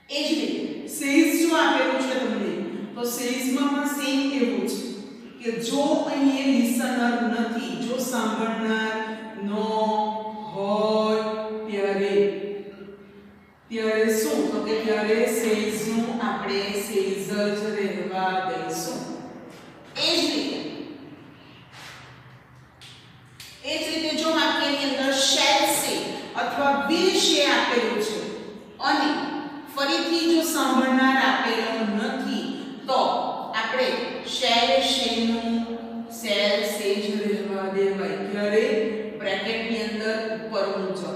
એ જ રીતે સેઝ જો આપેલું છે તમને તો સેઝમાં પણ સેમ એવું છે કે જો અહીં લિસનર નથી, જો સાંભળનાર ન હોય ત્યારે શું તો કે ત્યારે સેઝનું આપણે સેઝ જ રહેવા દઈશું. એ જ રીતે જો વાક્યની અંદર શેલ સે અથવા વિલ સે આપેલું છે અને ફરીથી જો સાંભળનાર આપેલો નથી તો આપણે શેલ સેનું શેલ સે જ રહેવા દેવાય. ત્યારે બ્રેકેટની અંદર ઉપર મુજબ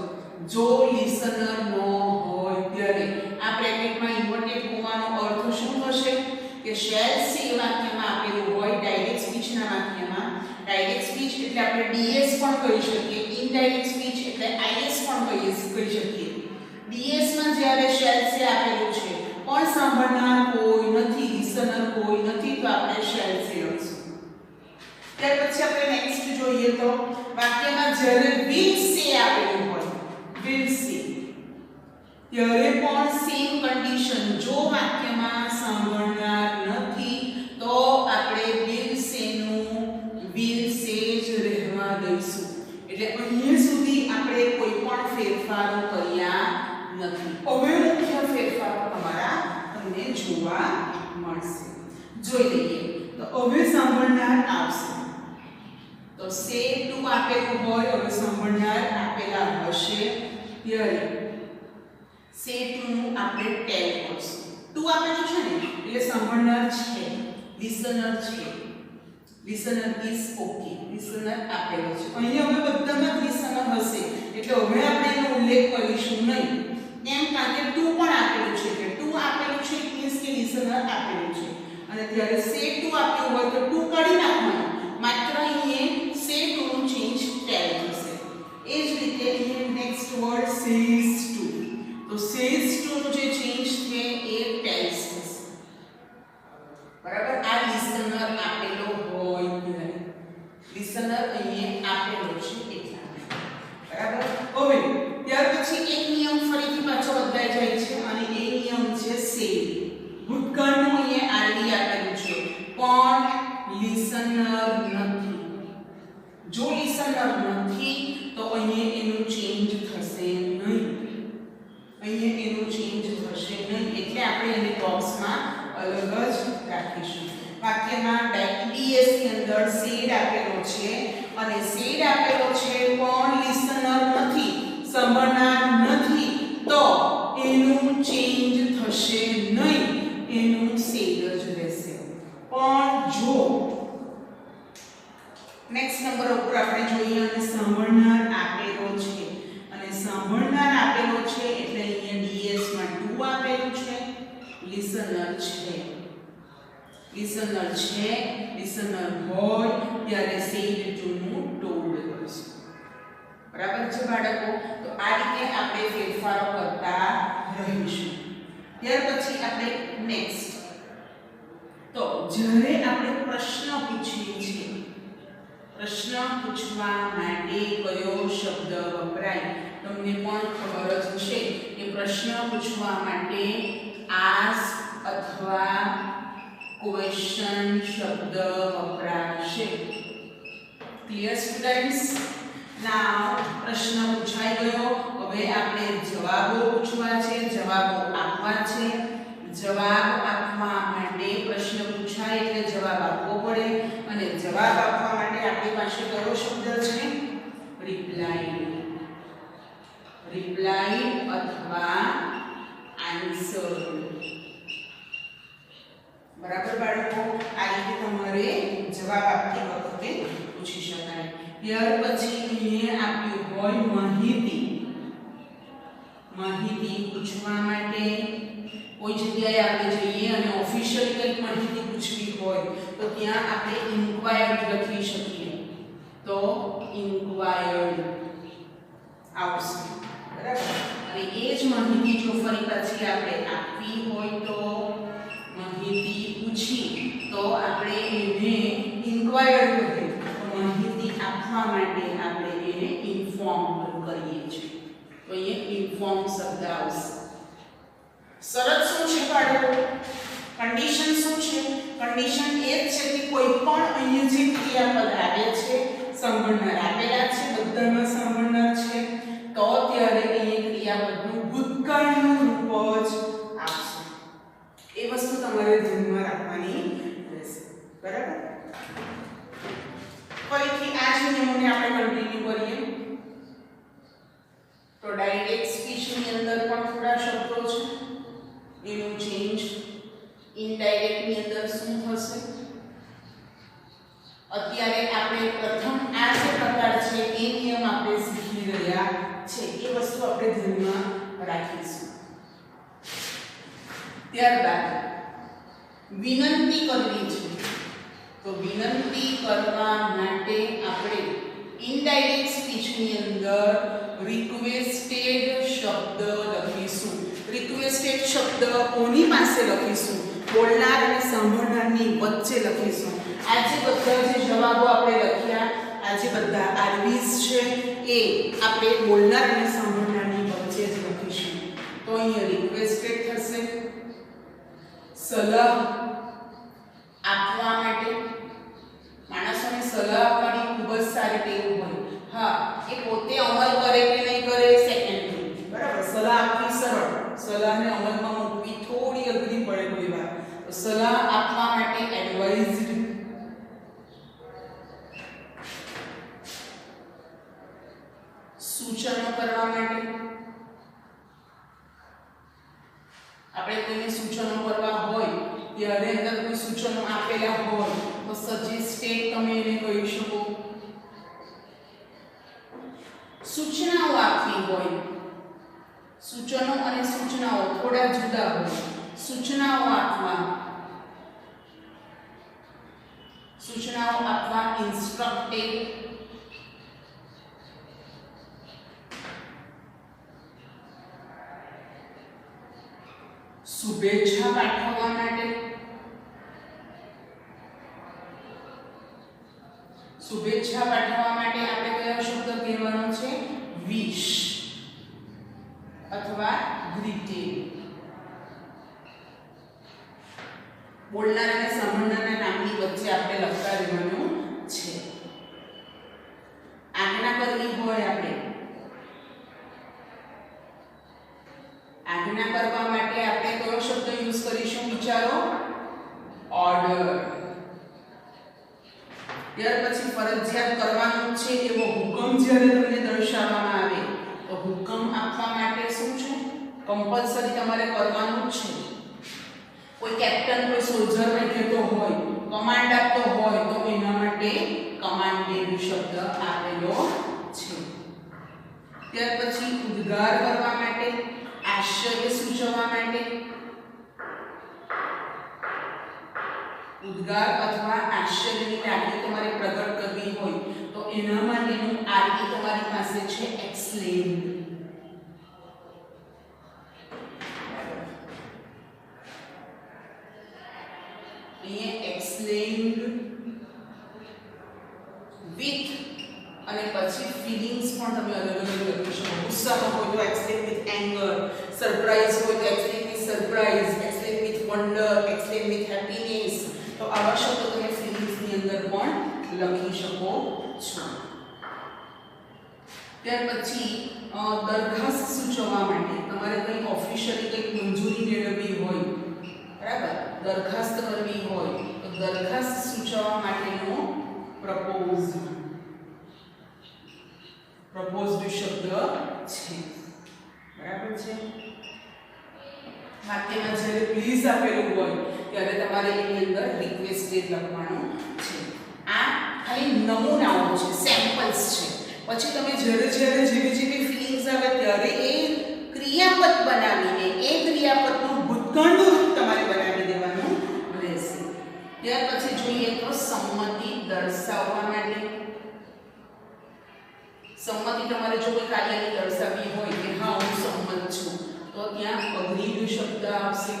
જો લિસનર ન હોય ત્યારે આ બ્રેકેટમાં ઇન્વર્ટેડ કોમાનો અર્થ શું થશે કે શેલ સે વાક્યમાં આપેલું હોય ડાયરેક્ટ સ્પીચના વાક્યમાં. ડાયરેક્ટ સ્પીચ એટલે આપણે ડીએસ પણ કહી શકીએ, ઇનડાયરેક્ટ સ્પીચ એટલે આઈએસ પણ કહી શકીએ. ડીએસ માં જ્યારે શેલ સે આપેલું છે પણ સાંભળનાર કોઈ નથી, લિસનર કોઈ નથી તો આપણે શેલ સે લખીશું. ત્યાર પછી આપણે નેક્સ્ટ જોઈએ તો વાક્યમાં જ્યારે વિલ સે આપેલું હોય, વિલ સે ત્યારે પણ સેમ કન્ડિશન. જો વાક્યમાં સાંભળનાર નથી તો આપણે વિલ સે નું વિલ સે જ રહેવા દઈશું. એટલે અહીંયા સુધી આપણે કોઈ પણ ફેરફારો કર્યા નથી. હવે મુખ્ય ફેરફારો તમારા તમને જોવા મળશે. જોઈ લઈએ તો હવે સાંભળનાર આવશે. તો સે ટુ આપેલું હોય હવે સાંભળનાર આપેલા હશે ત્યારે સે ટુ નું આપણે ટેલ કરશું. ટુ આપેલું છે ને એટલે સાંભળનાર છે, લિસનર છે. Listener is okay. લિસનર આપેલો છે. અહીંયા હવે બધામાં લિસનર હશે એટલે હવે આપણે એનો ઉલ્લેખ કરીશું નહીં. એમ કારણ કે ટુ પણ આપેલું છે કે ટુ આપેલું છે મીન્સ કે લિસનર આપેલું છે. અને ત્યારે સે ટુ આપ્યું હોય તો ટુ કાઢી નાખવાનું. માત્ર અહીંયા સે ટુ નું ચેન્જ ટેલ થશે. એ જ રીતે અહીંયા નેક્સ્ટ વર્ડ સેઝ ટુ. તો સેઝ ટુ નું જે ચેન્જ છે એ ટેલ્સ થશે. બરાબર. આ લિસનર આપેલો હોય ત્યારે લિસનર અહીંયા આપેલો છે એટલા. બરાબર. હવે ત્યાર પછી એક નિયમ ફરીથી પાછો બદલાઈ જાય છે અને એ નિયમ છે સે. ભૂતકાળનું અહીંયા આરડી આપેલું છે પણ લિસનર નથી. જો લિસનર નથી તો અહીંયા એનું ચેન્જ થશે નહીં. અહીંયા એનું ચેન્જ થશે નહીં એટલે આપણે એને બોક્સમાં અલગ જ રાખીશું. વાક્યમાં ડીએસ ની અંદર સેડ આપેલો છે અને સેડ આપેલો છે પણ લિસનર નથી, સાંભળનાર નથી તો એનું ચેન્જ થશે નહીં. એનું સેડ જ રહેશે. પણ જો નેક્સ્ટ નંબર ઉપર આપણે જોઈએ અને સાંભળનાર આપેલો છે અને સાંભળનાર આપેલો છે એટલે અહીંયા ડીએસ માં ટુ આપેલું છે, લિસનર છે. લિસનર છે, લિસનર હોય ત્યારે સેડ ટુ નું ટોલ્ડ કરીશું. બરાબર છે બાળકો. તો આ રીતે આપણે ફેરફારો કરતા રહીશું. ત્યાર પછી આપણે નેક્સ્ટ તો જ્યારે આપણે પ્રશ્ન પૂછીએ છીએ, પ્રશ્ન પૂછવા માટે કયો શબ્દ વપરાય તમને પણ ખબર જ છે કે પ્રશ્ન પૂછવા માટે આસ્ક અથવા ક્વેશ્ચન શબ્દ વપરાશે. Clear students? નાઉ પ્રશ્ન પૂછાઈ ગયો. હવે આપણે જવાબો પૂછવા છે, જવાબો આપવા છે. જવાબ આપવા માટે પ્રશ્ન પૂછાય એટલે જવાબ આપવો પડે અને જવાબ આપવા માટે આપણી પાસે કયો શબ્દ છે? રિપ્લાય. રિપ્લાય અથવા આન્સર. બરાબર બાળકો. આ રીતે તમારે જવાબ આપતી વખતે પૂછી શકાય. ત્યાર પછી અહીંયા આપ્યું હોય માહિતી. માહિતી પૂછવા માટે કોઈ જગ્યાએ આપણે જઈએ અને ઓફિશિયલી કંઈક માહિતી પૂછવી હોય તો ત્યાં આપણે ઇન્ક્વાયર્ડ લખી શકીએ. તો ઇન્ક્વાયર્ડ આવશે. બરાબર. અને એ જ માહિતી જો ફરી પાછી આપણે આપવી હોય તો માહિતી પૂછી તો આપણે એને ઇન્ક્વાયર્ડ કહીએ. તો માહિતી આપવા માટે આપણે એને ઇન્ફોર્મ કરીએ છીએ. તો અહીંયા ઇન્ફોર્મ શબ્દ આવશે. શરત શું છે બાળકો? કન્ડિશન શું છે? કન્ડિશન એ જ છે કે કોઈ પણ અહીંયા જે ક્રિયાપદ આવે છે સાંભળનાર આપેલા છે, બધામાં સાંભળનાર છે તો ત્યારે અહીંયા ક્રિયાપદનું ભૂતકાળનું રૂપ જ આવશે. એ વસ્તુ તમારે ધ્યાનમાં રાખવાની રહેશે. બરાબર. ફરીથી આ જ નિયમોને આપણે કન્ટિન્યુ કરીએ. તો ડાયરેક્ટ સ્પીચની અંદર પણ થોડા શબ્દો છે એનું ચેન્જ. ઇનડાયરેક્ટ ની અંદર શું થશે? અત્યારે આપણે પ્રથમ આ જે પ્રકાર છે એ નિયમ આપણે શીખી રહ્યા છે એ વસ્તુ આપણે ધ્યાનમાં રાખીશું. ત્યારબાદ વિનંતી કરવી છે. તો વિનંતી કરવા માટે આપણે ઇનડાયરેક્ટ સ્પીચની અંદર રિક્વેસ્ટેડ શબ્દ લખીશું. રિક્વેસ્ટેડ શબ્દ કોની પાસે લખીશું? બોલનાર અને સાંભળનારની વચ્ચે લખીશું. આજે બધા જે જવાબો આપણે લખ્યા, આજે બધા આરવીઝ છે એ આપણે બોલનાર અને સાંભળનારની વચ્ચે જ લખીશું. તો અહીંયા રિક્વેસ્ટેડ થશે. સલાહ આપવા માટે માણસોને સલાહ આપવાની ખૂબ જ સારી ટેવ હોય. હા, એ પોતે અમલ કરે કે નહીં કરે સેકન્ડરી. બરાબર. સલાહ આપવી સરળ, સલાહને અમલમાં મૂકવી થોડી અઘરી પડે કોઈ વાર. તો સલાહ આપવા માટે એડવાઇઝડ. સૂચનો કરવા માટે આપણે કોઈને સૂચનો કરવા હોય ત્યારે અંદર કોઈ સૂચનો આપેલા હોય તો સજેસ્ટેડ તમે એને કહી શકો. સૂચનાઓ આપવી હોય, સૂચનો અને સૂચનાઓ થોડા જુદા હોય. સૂચનાઓ આપવા ઇન્સ્ટ્રક્ટેડ, શુભેચ્છા પાઠવવા માટે, શુભેચ્છા પાઠવવા માટે આપણે કયો શબ્દ કહેવાનો છે? વિશ અથવા ગ્રીટિંગ. બોલનાર અને સાંભળનારના નામની વચ્ચે આપણે લખતા રહેવાનું છે. આજ્ઞા કરવી હોય, આપણે આજ્ઞા કરવા માટે આપણે કયો શબ્દ યુઝ કરીશું? વિચારો. ઓર્ડર. ત્યાર પછી ફરજિયાત કરવાનું છે એવો હુકમ જ્યારે તમને દર્શાવવામાં આવે તો હુકમ આપવા માટે શું છે? કમ્પલસરી તમારે કરવાનું જ છે. કોઈ કેપ્ટન કોઈ સોલ્જરને કહેતો હોય, કમાન્ડ આપતો હોય તો એના માટે કમાન્ડેડ શબ્દ આપેલો છે. ત્યાર પછી ઉદ્ગાર કરવા માટે, આશ્ચર્ય સૂચવવા માટે, ઉદ્ગાર અથવા આશ્ચર્યની લાગણી તમારે પ્રગટ કરવી હોય તો એના માટેનું આરઈ તમારી પાસે છે એક્સપ્લેન. અહીંયા એક્સપ્લેન્ડ વિથ અને પછી ફીલિંગ્સ પણ તમે અલગ અલગ લખી શકો. ગુસ્સામાં હોય તો એક્સપ્લેન વિથ એંગર, સરપ્રાઈઝ હોય તો explain with surprise, explain with wonder, explain with happiness. તો આવા શબ્દો તમે ફીલિંગ્સની અંદર પણ લખી શકો છો. ત્યાર પછી દરખાસ્ત સૂચવવા માટે તમારે કંઈ ઓફિશિયલી કંઈક મંજૂરી મેળવવી હોય, બરાબર, દરખાસ્ત કરવી હોય તો દરખાસ્ત સૂચવવા માટેનો પ્રપોઝડ શબ્દ છે. બરાબર છે. વાક્યમાં જ્યારે પ્લીઝ આપેલું હોય ત્યારે તમારે એની અંદર રિક્વેસ્ટેડ લખવાનું છે. આ ખાલી નમૂનાઓ છે, સેમ્પલ્સ છે. પછી તમે જ્યારે જેવી ફિલિંગ્સ આવે ત્યારે એ ક્રિયાપદ બનાવીને એ ક્રિયાપદનું ભૂતકાળ રૂપ તમારે બનાવી દેવાનું રહેશે. ત્યાર પછી જોઈએ તો સંમતિ દર્શાવવા માટે. સંમતિ તમારે જો કોઈ કાર્યની દર્શાવવી હોય કે હા હું સંમત છું તો ત્યાં અગ્રીડ શબ્દ આવશે.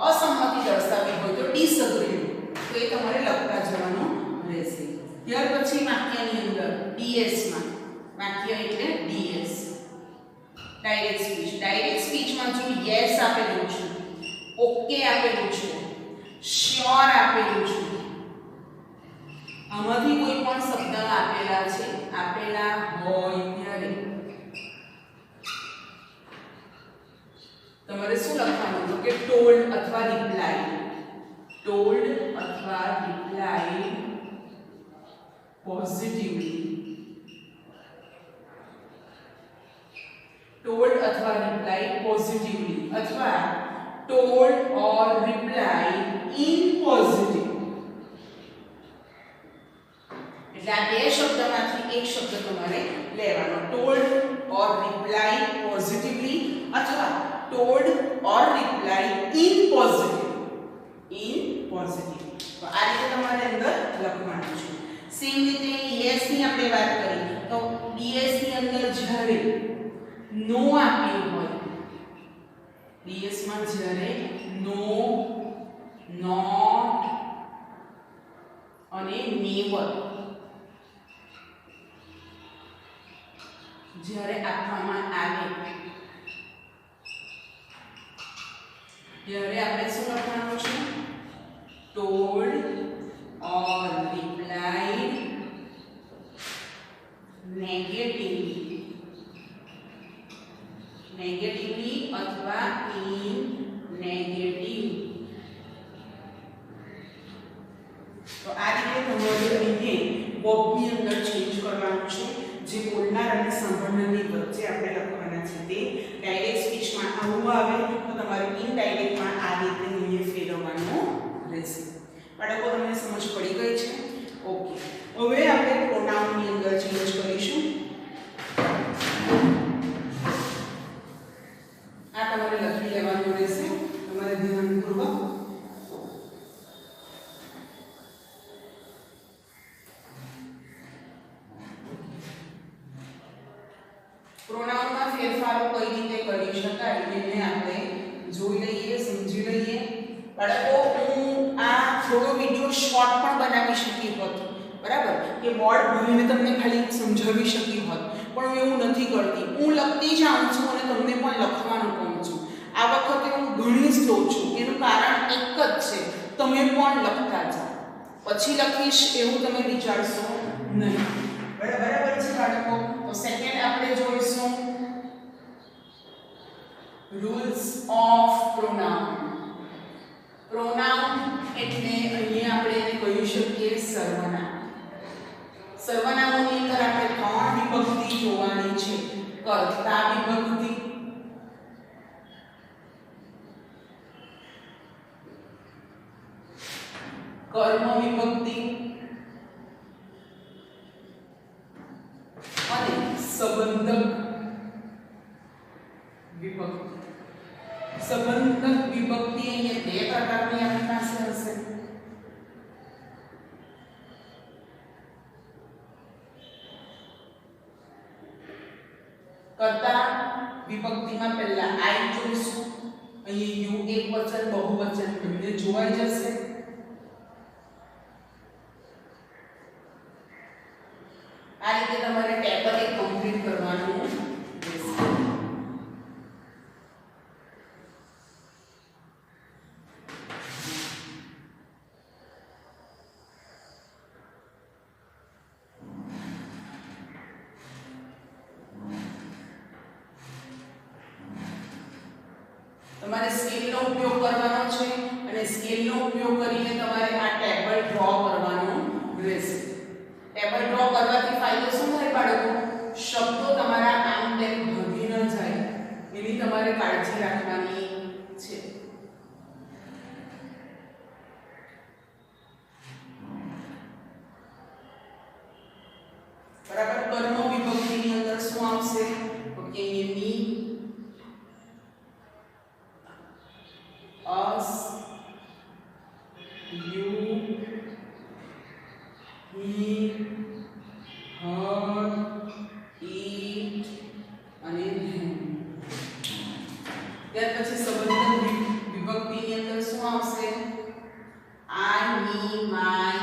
અસંમતિ દર્શાવવી હોય તો ડિસઅગ્રીડ, તો એ તમારે લખતા જવાનું રહેશે. ત્યાર પછી વાક્યની અંદર ડીએસ માં, વાક્ય એટલે ડીએસ, ડાયરેક્ટ સ્પીચ. ડાયરેક્ટ સ્પીચમાં જો યસ આપેલું છે, ઓકે આપેલું છે, શ્યોર આપેલું છે, આમાંથી કોઈ પણ શબ્દ આપેલા હોય ત્યારે તમારે શું લખવાનું તો કે ટોલ્ડ અથવા રિપ્લાય. ટોલ્ડ અથવા રિપ્લાય પોઝિટિવલી. told અથવા reply positively અથવા told or reply in positive. એટલે આ બે શબ્દમાંથી એક શબ્દ તમારે લેવાનો. told or reply positively અથવા told or reply in positive. તો આ રીતે તમારે અંદર લખવાનું છે. સેમ રીતે yes ની આપણે વાત કરી તો ds ની અંદર જ્યારે નો આપ્યું હોય, ds માં જ્યારે નો, નોટ અને નેવર જ્યારે આપવામાં આવે ત્યારે આપણે શું લખવાનું છે? told or replied negatively અથવા in negative. તો આ રીતે તમારે અહીં વર્બની અંદર ચેન્જ કરવાનું છે જે બોલનાર અને સાંભળનારની ફેરફારો કઈ રીતે કરી શકાય એને આપણે જોઈ લઈએ, સમજી લઈએ. બાળકો હું આ થોડો વિડિયો શોર્ટ પણ બનાવી શકી હોત, બરાબર, કે બોર્ડ ભરીને તમને ખાલી સમજાવી શકી હોત, પણ હું એવું નથી કરતી. હું લખતી જાઉં છું અને તમને પણ લખવાનું કહું છું. આ વખતે હું ઘણી જ લઉં છું. એનું કારણ એક જ છે, તમે પણ લખતા જાઓ. પછી લખીશ એવું તમે વિચારશો નહીં. બરાબર છે બાળકો? તો સેકન્ડ આપણે જોઈશું રૂલ્સ ઓફ પ્રોનાઉન. પ્રોનાઉન એટલે અહીંયા આપણે એને કહી શકીએ સર્વનામ. સર્વનામોની અંદર આપણે ત્રણ વિભક્તિ જોવાની છે. કર્તા વિભક્તિ, કર્મ વિભક્તિ અને સંબંધક વિભક્તિ. સંબંધક વિભક્તિ અહીંયા બે પ્રકારની આપણી પાસે હશે. કર્તા વિભક્તિમાં પહેલા આઈ જોઈશું. અહીં યુ એકવચન બહુવચન બંને જોવાઈ જશે. આ રીતે તમારે ટેબલ એક કમ્પ્લીટ કરવાનું રહેશે. તમારે સ્કેલનો ઉપયોગ કરવાનો છે અને સ્કેલનો ઉપયોગ કરીને તમારે આ ટેબલ ડ્રો કરવાનું રહેશે. ટેબલ ડ્રો કરવાથી ફાયદો શું થાય બાળકો? શબ્દો તમારા આમ તેમ ભાગી ન જાય એની તમારે કાળજી રાખવાની છે. બરાબર. કર્મ વિભક્તિની અંદર શું આવશે? તો કે મી, us, you, he, her, it અને them. ત્યાર પછી સંબંધક વિભક્તિની અંદર શું આવશે? I, me, my,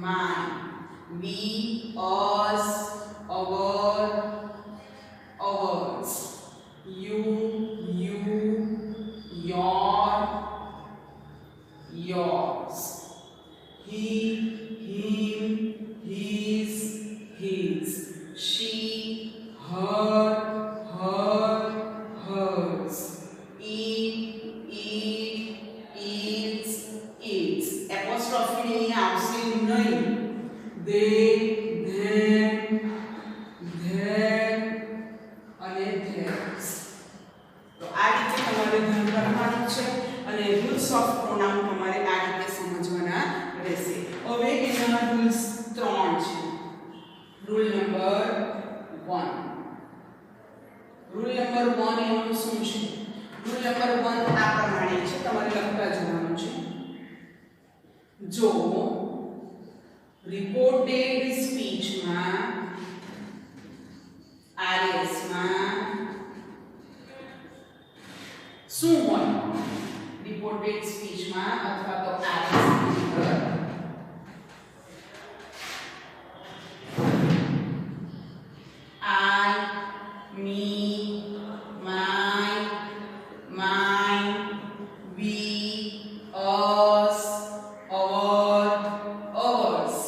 mine, we, us, our, ours, you, your, yours, he, him, his, she, her, hers, it, its, apostrophe નહીં આવશે નહીં. they, them, their અને theirs. તો આ રીતે તમારે ધ્યાન રાખવાનું છે અને રૂલ્સ ઓફ પ્રોનાઉન તમારે આ રીતે સમજવાના રહેશે. હવે એના રૂલ્સ 3 છે. Rule number 1. રૂલ નંબર 1 એનું શું છે? રૂલ નંબર 1 આ પ્રમાણે છે, તમારે લખતા જવાનું છે. જો રિપોર્ટેડ સ્પીચમાં RS માં શું હોય? રિપોર્ટેડ સ્પીચમાં અથવા તો RS ની અંદર I, me, my, mine, we, us, our, ours,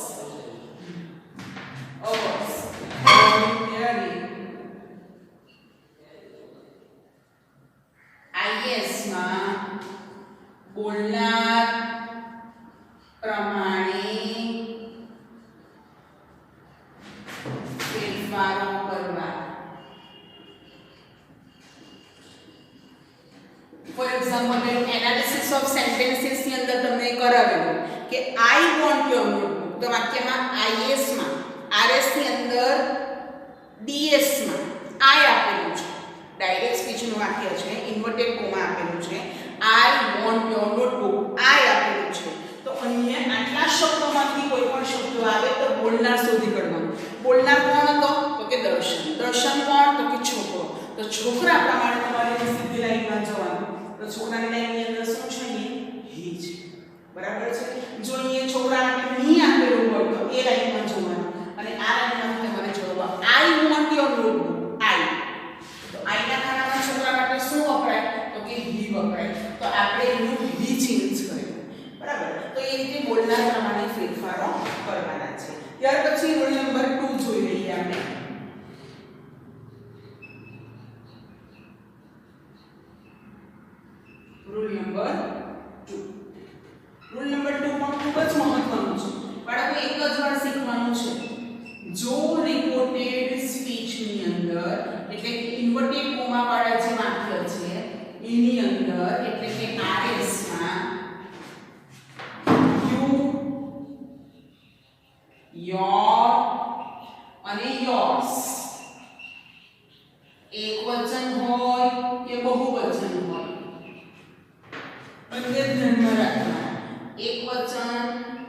IS માં બોલનાર પ્રમાણે ફેરફારો કરવા. For example analysis of sentences ની અંદર તમને કરાવેલું કે આઈ વોન્ટ યોર નોટબુક, તો વાક્યમાં IS માં RS ની અંદર DS માં I આપેલું છે. ડાયરેક્ટ સ્પીચ નું વાક્ય છે, ઇન્વર્ટેડ કોમા આપેલું છે. I want your notebook, I આપેલું છે. તો અહીંયા આટલા શબ્દોમાંથી કોઈ પણ શબ્દ આવે તો બોલનાર શોધી કાઢવાનું. બોલનાર કોણ હતો? તો કે દર્શન. દર્શન કોણ? તો કે છોકરો. તો છોકરા પ્રમાણે તમારે સીધી લાઈનમાં જવાનું. તો છોકરાની લાઈનની અંદર શું છે? હી છે. બરાબર છે. જો અહીંયા છોકરાને ની આપેલું હોય તો એ લાઈનમાં જવાનું અને આ લાઈનમાં તમારે જોડવા. I want your notebook. I. તો આઈ ના ખાનામાં છોકરા માટે શું વપરાય? તો કે હી વપરાય. તો આપણે એનું હી ચેન્જ કર્યું. બરાબર. તો એ રીતે બોલનાર પ્રમાણે ફેરફારો કરવાના છે. ત્યાર પછી રૂલ નંબર 2 જોઈ લઈએ આપણે. Rule number 2. રૂલ નંબર 2 પણ ખૂબ જ મહત્વનું છે. બાળકો એક જ વાર શીખવાનું છે. જો રિપોર્ટેડ સ્પીચની અંદર એટલે કે ઇન્વર્ટેડ કોમા વાળા જે વાક્ય છે એની અંદર એટલે કે RS માં યુ, યોર અને યોર્સ એકવચન હોય કે બહુવચન હોય બંને ધ્યાનમાં રાખવાના. એકવચન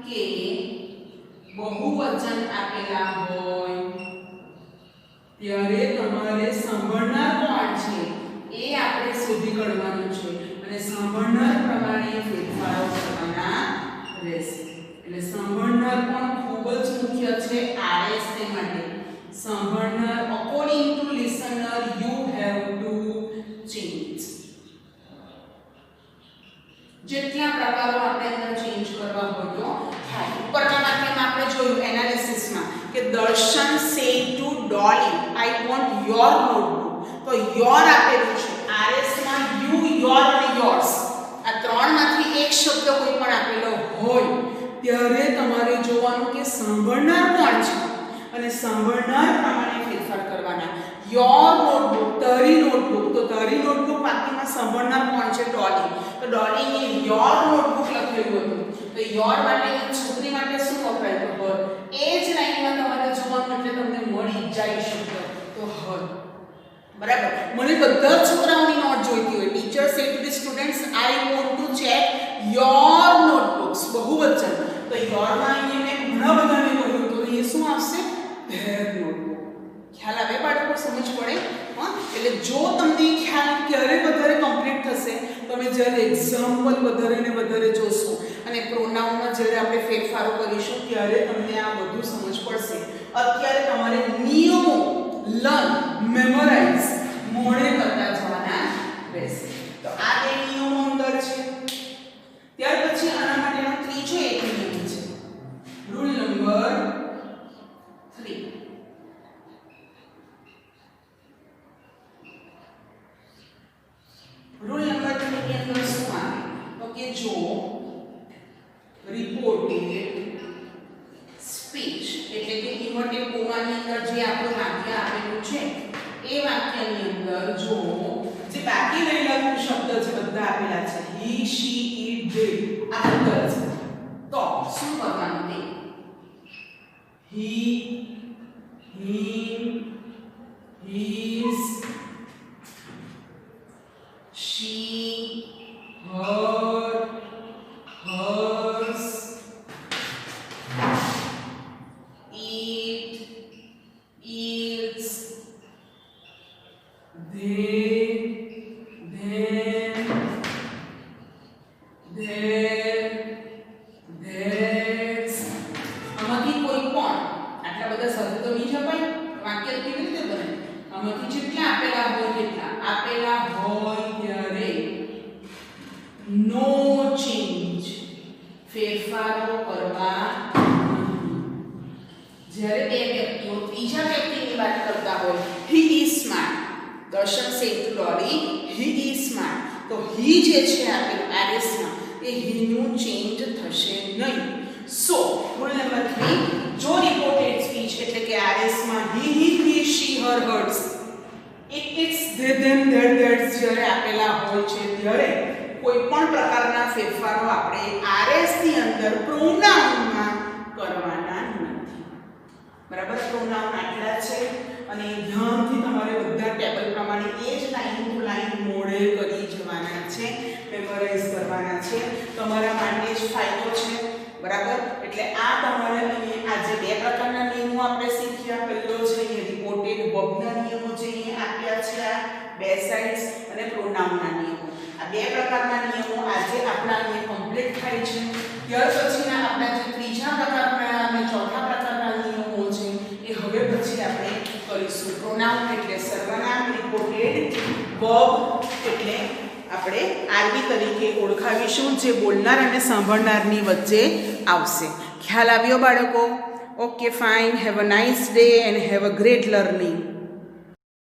કે બહુવચન આપેલા હોય ત્યારે તમારે સાંભળનાર કોણ છે એ આપણે શોધી કાઢવાનું છે અને સાંભળનાર પ્રમાણે ફેરફારો કરવાના રહેશે. એટલે સાંભળનાર પણ ખૂબ જ મુખ્ય છે RS ને માટે. સાંભળનાર according to listener you have to change. જેટલા પ્રકારો આપણે અંદર ચેન્જ કરવા હોય તો થાય. ઉપરના વાક્યમાં આપણે જોયું એનાલિસિસમાં કે Darshan says to Dolly I want your notebook. તો યોર આપેલું છે. RS માં યુ, યોર અને યોર્સ આ ત્રણમાંથી એક શબ્દ કોઈ પણ આપેલો હોય ત્યારે તમારે જોવાનું કે સાંભળનાર કોણ છે અને સાંભળનાર પ્રમાણે ફેરફાર કરવાના. યોર નોટબુક, તારી નોટબુક. તો તારી નોટબુક વાક્યમાં સાંભળનાર કોણ છે? ડોલી. તો ડોલીએ યોર નોટબુક લખેલું હતું. તો યોર માટે છોકરી માટે શું વપરાય? તો હર. એ જ લાઈનમાં તમારે જોવાનું એટલે તમને મળી જાય શબ્દ તો હર. બરાબર. મને બધા છોકરાઓની નોટ જોઈતી હોય. ટીચર સે to the students I want to check your notebooks. બહુવચન. તો યોર માં અહીંયા મેં ઘણા બધાને કહ્યું તો એ શું આવશે? There notebook. ખ્યાલ આવે બાળકો? સમજ પડે? હા. એટલે જો તમને ખ્યાલ ક્યારે વધારે કમ્પ્લીટ થશે તમે જ્યારે એક્ઝામ્પલ વધારે ને વધારે જોશો અને પ્રોનાઉનમાં જ્યારે આપણે ફેરફારો કરીશું ત્યારે તમને આ બધું સમજ પડશે. અત્યારે તમારે નિયમો લર્ન, મેમોરાઇઝ મોડે કરતા જવાના રહેશે. તો આ બે નિયમો અંદર છે. ત્યાર પછી આના માટેનો ત્રીજો એક નિયમ છે. Rule number 3. રૂલ નંબર 3 ની અંદર શું આવે? તો કે જો રિપોર્ટેડ સ્પીચ એટલે કે ઇન્વર્ટેડ કોમાની અંદર જે આપણું વાક્ય આપેલું છે એ વાક્યની અંદર જો જે બાકી રહેલા શબ્દ છે બધા આપેલા છે હી, શી, ઇટ, ધે આ બધા છે તો શું કરવાનું? તે હી, him, his, she, her, hers, it, its, they, them, their, theirs. આમાંથી કોઈ પણ આટલા બધા શબ્દ તો નહીં છપાય. વાક્ય કેવી રીતે બને? આમાંથી જેટલા આપેલા હોય તેટલા આપેલા હોય ત્યારે નો ચેન્જ ફેરફારો કરવા નહીં. જ્યારે બે વ્યક્તિઓ ત્રીજા વ્યક્તિની વાત કરતા હોય હી is smart. Darshan says to Dolly he is smart. તો હી જે છે આપેલું RS માં એ હીનું ચેન્જ થશે નહીં. સો રૂલ નંબર 3 જો રિપોર્ટેડ સ્પીચ એટલે કે RS માં હી, his, she, her, hers, it, its, they, them, their, theirs જ્યારે આપેલા હોય છે ત્યારે કોઈ પણ પ્રકારના ફેરફારો આપણે RS ની અંદર પ્રોનાઉનમાં કરવાના નથી. બરાબર. પ્રોનાઉન આટલા છે અને ધ્યાનથી તમારે બધા ટેબલ પ્રમાણે એ જ લાઈન ટુ લાઈન મોડે કરી જવાના છે, મેમોરાઇઝ કરવાના છે. તમારા માટે જ ફાયદો છે. બરાબર. એટલે આ તમારે અહીં આજે બે પ્રકારના નિયમો આપણે શીખ્યા. પહેલો છે રિપોર્ટેડ વર્બના નિયમો જે અહીંયા આપ્યા છે. બે સાઇડ્સ અને પ્રોનાઉનના નિયમો. આ બે પ્રકારના નિયમો આજે આપણા અહીંયા કમ્પ્લીટ થાય છે. ત્યાર પછીના આપણા જે ત્રીજા પ્રકારના અને ચોથા પ્રકારના નિયમો છે એ હવે પછી આપણે કરીશું. પ્રોનાઉન એટલે સર્વનામ, રિપોર્ટેડ વર્બ એટલે આપણે આરવી તરીકે ઓળખાવીશું, જે બોલનાર અને સાંભળનારની વચ્ચે આવશે. ખ્યાલ આવ્યો બાળકો? Okay, fine. Have a nice day and have a great learning.